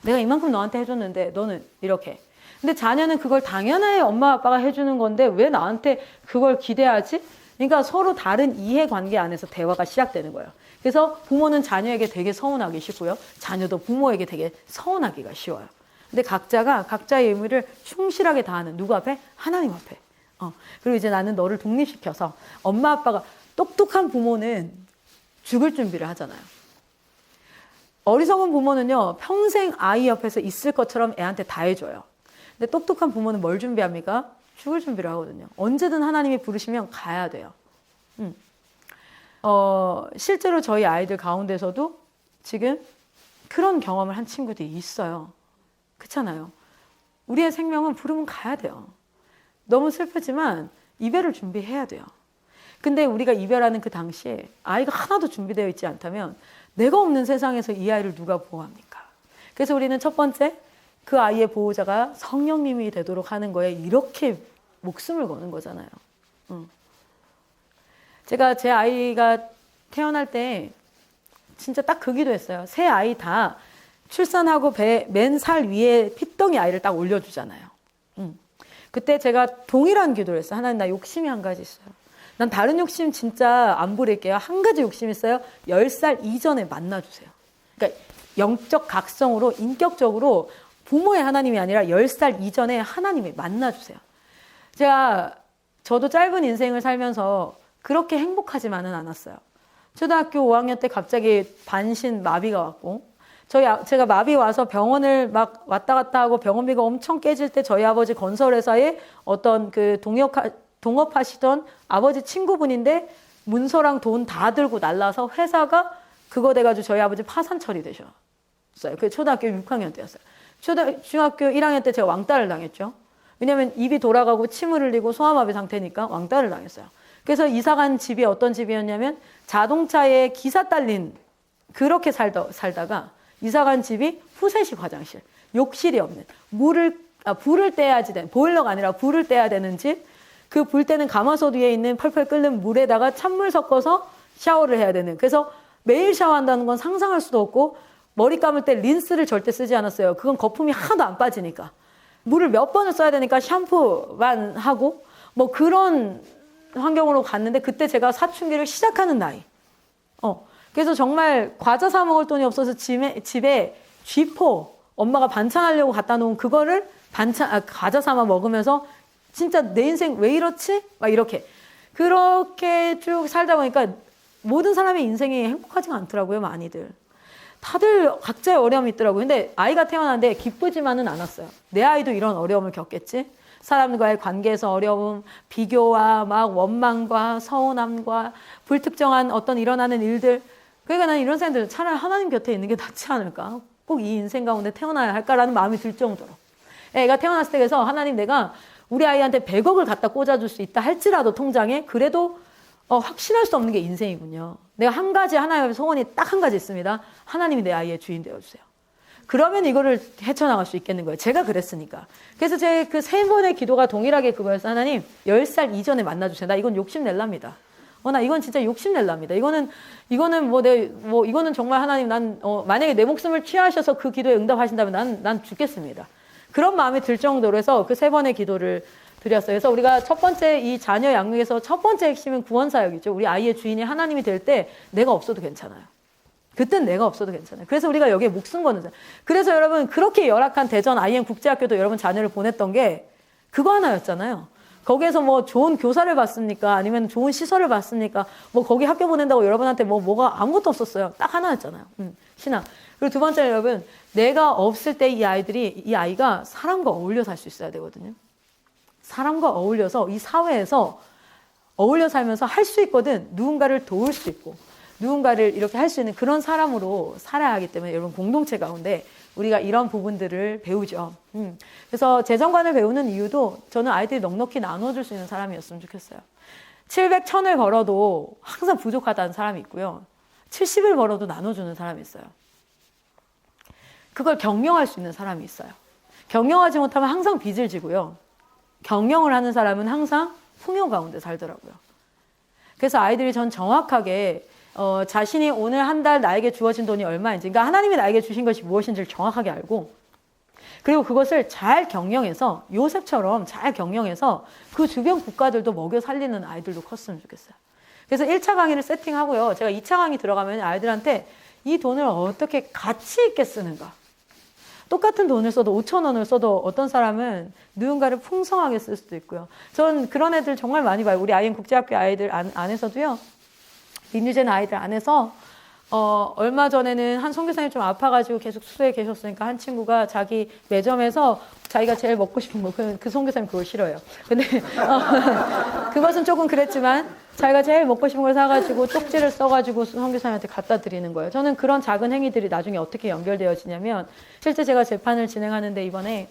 내가 이만큼 너한테 해줬는데 너는 이렇게. 근데 자녀는 그걸 당연히 엄마 아빠가 해주는 건데 왜 나한테 그걸 기대하지? 그러니까 서로 다른 이해관계 안에서 대화가 시작되는 거예요. 그래서 부모는 자녀에게 되게 서운하기 쉽고요. 자녀도 부모에게 되게 서운하기가 쉬워요. 근데 각자가 각자의 의무를 충실하게 다하는 누구 앞에? 하나님 앞에. 그리고 이제 나는 너를 독립시켜서 엄마 아빠가 똑똑한 부모는 죽을 준비를 하잖아요. 어리석은 부모는요. 평생 아이 옆에서 있을 것처럼 애한테 다 해줘요. 근데 똑똑한 부모는 뭘 준비합니까? 죽을 준비를 하거든요. 언제든 하나님이 부르시면 가야 돼요. 실제로 저희 아이들 가운데서도 지금 그런 경험을 한 친구들이 있어요. 그렇잖아요. 우리의 생명은 부르면 가야 돼요. 너무 슬프지만 이별을 준비해야 돼요. 근데 우리가 이별하는 그 당시에 아이가 하나도 준비되어 있지 않다면 내가 없는 세상에서 이 아이를 누가 보호합니까? 그래서 우리는 첫 번째 그 아이의 보호자가 성령님이 되도록 하는 거에 이렇게 목숨을 거는 거잖아요. 제가 제 아이가 태어날 때 진짜 딱 그 기도했어요. 새 아이 다 출산하고 맨 살 위에 핏덩이 아이를 딱 올려주잖아요. 그때 제가 동일한 기도를 했어요. 하나님 나 욕심이 한 가지 있어요. 난 다른 욕심 진짜 안 부릴게요. 한 가지 욕심 있어요. 10살 이전에 만나주세요. 그러니까 영적 각성으로 인격적으로 부모의 하나님이 아니라 10살 이전에 하나님이 만나주세요. 저도 짧은 인생을 살면서 그렇게 행복하지만은 않았어요. 초등학교 5학년 때 갑자기 반신 마비가 왔고, 제가 마비 와서 병원을 막 왔다 갔다 하고 병원비가 엄청 깨질 때 저희 아버지 건설회사에 어떤 그 동업하시던 아버지 친구분인데 문서랑 돈 다 들고 날라서 회사가 그거 돼가지고 저희 아버지 파산 처리되셨어요. 그게 초등학교 6학년 때였어요. 중학교 1학년 때 제가 왕따를 당했죠. 왜냐면 입이 돌아가고 침을 흘리고 소아마비 상태니까 왕따를 당했어요. 그래서 이사간 집이 어떤 집이었냐면 자동차에 기사 딸린 그렇게 살다가 이사간 집이 푸세식 화장실, 욕실이 없는 불을 떼야지 되는 보일러가 아니라 불을 떼야 되는 집. 그 불 때는 가마솥 위에 있는 펄펄 끓는 물에다가 찬물 섞어서 샤워를 해야 되는. 그래서 매일 샤워한다는 건 상상할 수도 없고 머리 감을 때 린스를 절대 쓰지 않았어요. 그건 거품이 하나도 안 빠지니까. 물을 몇 번을 써야 되니까 샴푸만 하고 뭐 그런 환경으로 갔는데 그때 제가 사춘기를 시작하는 나이. 그래서 정말 과자 사 먹을 돈이 없어서 집에 쥐포 엄마가 반찬하려고 갖다 놓은 그거를 과자 삼아 먹으면서 진짜 내 인생 왜 이렇지? 막 이렇게 그렇게 쭉 살다 보니까 모든 사람의 인생이 행복하지가 않더라고요. 많이들 다들 각자의 어려움이 있더라고요. 근데 아이가 태어났는데 기쁘지만은 않았어요. 내 아이도 이런 어려움을 겪겠지. 사람과의 관계에서 어려움, 비교와 막 원망과 서운함과 불특정한 어떤 일어나는 일들. 그러니까 나는 이런 생각들 차라리 하나님 곁에 있는 게 낫지 않을까? 꼭 이 인생 가운데 태어나야 할까라는 마음이 들 정도로. 애가 태어났을 때 그래서 하나님 내가 우리 아이한테 100억을 갖다 꽂아줄 수 있다 할지라도 통장에 그래도 확신할 수 없는 게 인생이군요. 내가 한 가지 하나님의 소원이 딱 한 가지 있습니다. 하나님이 내 아이의 주인 되어주세요. 그러면 이거를 헤쳐나갈 수 있겠는 거예요. 제가 그랬으니까. 그래서 제 그 3번의 기도가 동일하게 그거였어. 하나님 10살 이전에 만나주세요. 나 이건 욕심낼랍니다. 나 이건 진짜 욕심낼랍니다. 이거는 이거는 정말 하나님 만약에 내 목숨을 취하셔서 그 기도에 응답하신다면 난 죽겠습니다. 그런 마음이 들 정도로 해서 그 3번의 기도를 드렸어요. 그래서 우리가 첫 번째 이 자녀 양육에서 첫 번째 핵심은 구원사역이죠. 우리 아이의 주인이 하나님이 될 때 내가 없어도 괜찮아요. 그땐 내가 없어도 괜찮아요. 그래서 우리가 여기에 목숨 거는 거잖아요. 그래서 여러분 그렇게 열악한 대전 IM 국제학교도 여러분 자녀를 보냈던 게 그거 하나였잖아요. 거기에서 뭐 좋은 교사를 받습니까? 아니면 좋은 시설을 받습니까? 뭐 거기 학교 보낸다고 여러분한테 뭐가 아무것도 없었어요. 딱 하나였잖아요. 신앙. 그리고 두 번째 여러분 내가 없을 때 이 아이가 사람과 어울려 살 수 있어야 되거든요. 사람과 어울려서 이 사회에서 어울려 살면서 할 수 있거든. 누군가를 도울 수 있고 누군가를 이렇게 할 수 있는 그런 사람으로 살아야 하기 때문에 여러분 공동체 가운데 우리가 이런 부분들을 배우죠. 그래서 재정관을 배우는 이유도 저는 아이들이 넉넉히 나눠줄 수 있는 사람이었으면 좋겠어요. 700, 1000을 벌어도 항상 부족하다는 사람이 있고요. 70을 벌어도 나눠주는 사람이 있어요. 그걸 경영할 수 있는 사람이 있어요. 경영하지 못하면 항상 빚을 지고요. 경영을 하는 사람은 항상 풍요 가운데 살더라고요. 그래서 아이들이 전 정확하게 자신이 오늘 한 달 나에게 주어진 돈이 얼마인지, 그러니까 하나님이 나에게 주신 것이 무엇인지를 정확하게 알고, 그리고 그것을 잘 경영해서 요셉처럼 잘 경영해서 그 주변 국가들도 먹여 살리는 아이들도 컸으면 좋겠어요. 그래서 1차 강의를 세팅하고요. 제가 2차 강의 들어가면 아이들한테 이 돈을 어떻게 가치 있게 쓰는가. 똑같은 돈을 써도 5,000원을 써도 어떤 사람은 누군가를 풍성하게 쓸 수도 있고요. 전 그런 애들 정말 많이 봐요. 우리 IM 국제학교 아이들 안에서도요. 민유젠 아이들 안에서 얼마 전에는 한 선교사님이 좀 아파가지고 계속 수도에 계셨으니까 한 친구가 자기 매점에서 자기가 제일 먹고 싶은 거, 그 선교사님 그걸 싫어해요. 근데 그것은 조금 그랬지만 자기가 제일 먹고 싶은 걸 사가지고 쪽지를 써가지고 선교사님한테 갖다 드리는 거예요. 저는 그런 작은 행위들이 나중에 어떻게 연결되어지냐면 실제 제가 재판을 진행하는데 이번에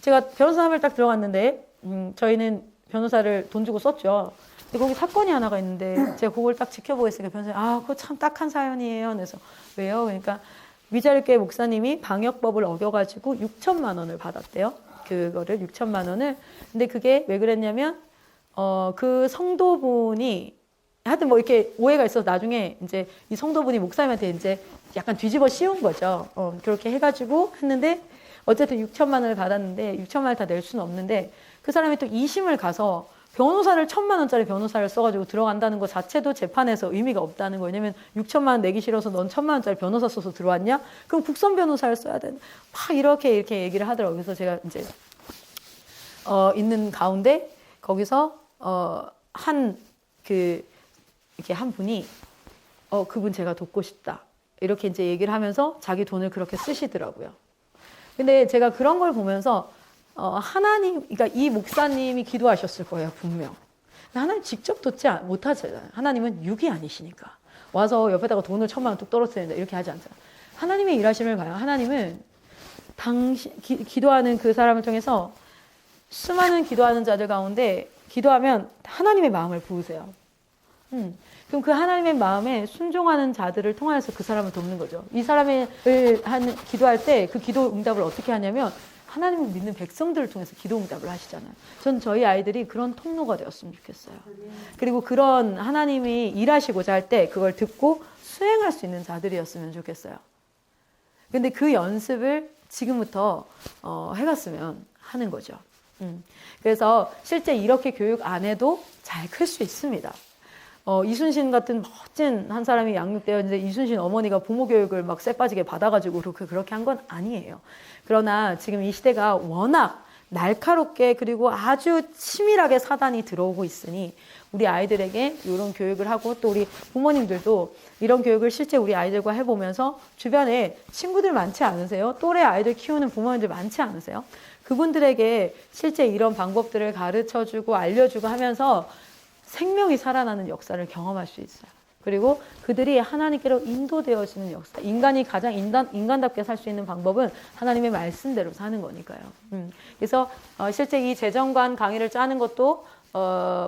제가 변호사함을 딱 들어갔는데 저희는 변호사를 돈 주고 썼죠. 근데 거기 사건이 하나가 있는데 제가 그걸 딱 지켜보고 있으니까 변호사님 그거 참 딱한 사연이에요. 그래서 왜요? 그러니까 위자료교회 목사님이 방역법을 어겨가지고 6천만 원을 받았대요. 그거를 6천만 원을. 근데 그게 왜 그랬냐면 그 성도분이 하여튼 뭐 이렇게 오해가 있어서 나중에 이제 이 성도분이 목사님한테 이제 약간 뒤집어 씌운 거죠. 그렇게 해가지고 했는데 어쨌든 6천만 원을 받았는데 6천만 원을 다 낼 수는 없는데 그 사람이 또 2심을 가서 변호사를 1,000만 원짜리 변호사를 써가지고 들어간다는 것 자체도 재판에서 의미가 없다는 거예요. 왜냐면 6천만 원 내기 싫어서 넌 1,000만 원짜리 변호사 써서 들어왔냐? 그럼 국선 변호사를 써야 되는. 막 이렇게 얘기를 하더라고요. 그래서 제가 이제 있는 가운데 거기서 이렇게 한 분이 그분 제가 돕고 싶다. 이렇게 이제 얘기를 하면서 자기 돈을 그렇게 쓰시더라고요. 근데 제가 그런 걸 보면서 그러니까 이 목사님이 기도하셨을 거예요, 분명. 하나님 직접 돕지 못하잖아요. 하나님은 육이 아니시니까. 와서 옆에다가 돈을 1,000만 원 뚝 떨어뜨린다. 이렇게 하지 않잖아요. 하나님의 일하심을 봐요. 하나님은 기도하는 그 사람을 통해서 수많은 기도하는 자들 가운데 기도하면 하나님의 마음을 부으세요. 그럼 그 하나님의 마음에 순종하는 자들을 통하여서 그 사람을 돕는 거죠. 이 사람을 기도할 때 그 기도 응답을 어떻게 하냐면 하나님을 믿는 백성들을 통해서 기도 응답을 하시잖아요. 전 저희 아이들이 그런 통로가 되었으면 좋겠어요. 그리고 그런 하나님이 일하시고자 할 때 그걸 듣고 수행할 수 있는 자들이었으면 좋겠어요. 근데 그 연습을 지금부터 해갔으면 하는 거죠. 그래서 실제 이렇게 교육 안 해도 잘 클 수 있습니다. 이순신 같은 멋진 한 사람이 양육되어 있는데 이순신 어머니가 부모 교육을 막 쎄빠지게 받아가지고 그렇게 한 건 아니에요. 그러나 지금 이 시대가 워낙 날카롭게 그리고 아주 치밀하게 사단이 들어오고 있으니 우리 아이들에게 이런 교육을 하고 또 우리 부모님들도 이런 교육을 실제 우리 아이들과 해보면서 주변에 친구들 많지 않으세요? 또래 아이들 키우는 부모님들 많지 않으세요? 그분들에게 실제 이런 방법들을 가르쳐주고 알려주고 하면서 생명이 살아나는 역사를 경험할 수 있어요. 그리고 그들이 하나님께로 인도되어지는 역사. 인간이 가장 인간답게 살 수 있는 방법은 하나님의 말씀대로 사는 거니까요. 그래서 실제 이 재정관 강의를 짜는 것도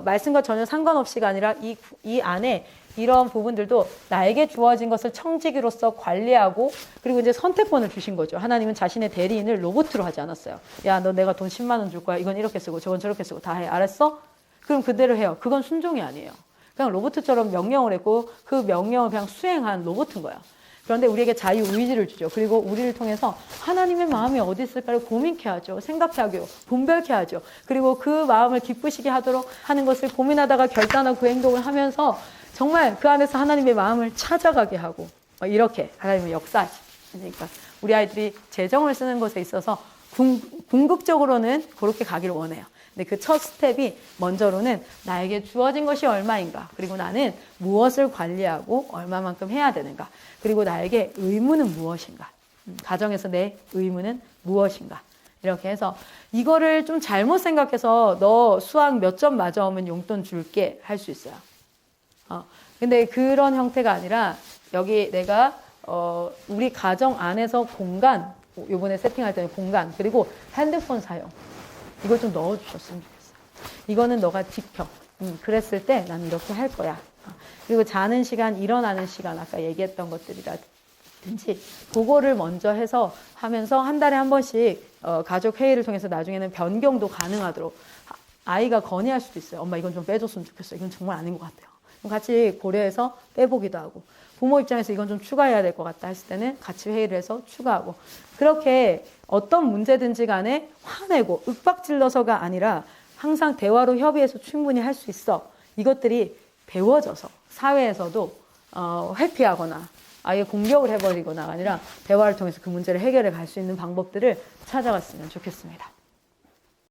말씀과 전혀 상관없이가 아니라 이 안에 이런 부분들도 나에게 주어진 것을 청지기로서 관리하고 그리고 이제 선택권을 주신 거죠. 하나님은 자신의 대리인을 로봇으로 하지 않았어요. 야, 너 내가 돈 10만 원 줄 거야. 이건 이렇게 쓰고 저건 저렇게 쓰고 다 해. 알았어? 그럼 그대로 해요. 그건 순종이 아니에요. 그냥 로봇처럼 명령을 했고 그 명령을 그냥 수행한 로봇인 거야. 그런데 우리에게 자유의지를 주죠. 그리고 우리를 통해서 하나님의 마음이 어디 있을까를 고민케 하죠. 생각케 하고 분별케 하죠. 그리고 그 마음을 기쁘시게 하도록 하는 것을 고민하다가 결단하고 그 행동을 하면서 정말 그 안에서 하나님의 마음을 찾아가게 하고 이렇게 하나님의 역사하시니까 우리 아이들이 재정을 쓰는 것에 있어서 궁극적으로는 그렇게 가기를 원해요. 근데 그 첫 스텝이 먼저로는 나에게 주어진 것이 얼마인가, 그리고 나는 무엇을 관리하고 얼마만큼 해야 되는가, 그리고 나에게 의무는 무엇인가, 가정에서 내 의무는 무엇인가, 이렇게 해서 이거를 좀 잘못 생각해서 너 수학 몇 점 맞아오면 용돈 줄게 할 수 있어요. 근데 그런 형태가 아니라 여기 내가 우리 가정 안에서 공간, 요번에 세팅할 때는 공간, 그리고 핸드폰 사용, 이걸 좀 넣어주셨으면 좋겠어요. 이거는 너가 지켜. 그랬을 때 난 이렇게 할 거야. 그리고 자는 시간, 일어나는 시간, 아까 얘기했던 것들이라든지 그거를 먼저 해서 하면서 한 달에 한 번씩 가족 회의를 통해서 나중에는 변경도 가능하도록 아이가 건의할 수도 있어요. 엄마 이건 좀 빼줬으면 좋겠어. 이건 정말 아닌 것 같아요. 그럼 같이 고려해서 빼보기도 하고, 부모 입장에서 이건 좀 추가해야 될 것 같다 했을 때는 같이 회의를 해서 추가하고, 그렇게 어떤 문제든지 간에 화내고 윽박질러서가 아니라 항상 대화로 협의해서 충분히 할 수 있어. 이것들이 배워져서 사회에서도 회피하거나 아예 공격을 해버리거나 아니라 대화를 통해서 그 문제를 해결해 갈 수 있는 방법들을 찾아갔으면 좋겠습니다.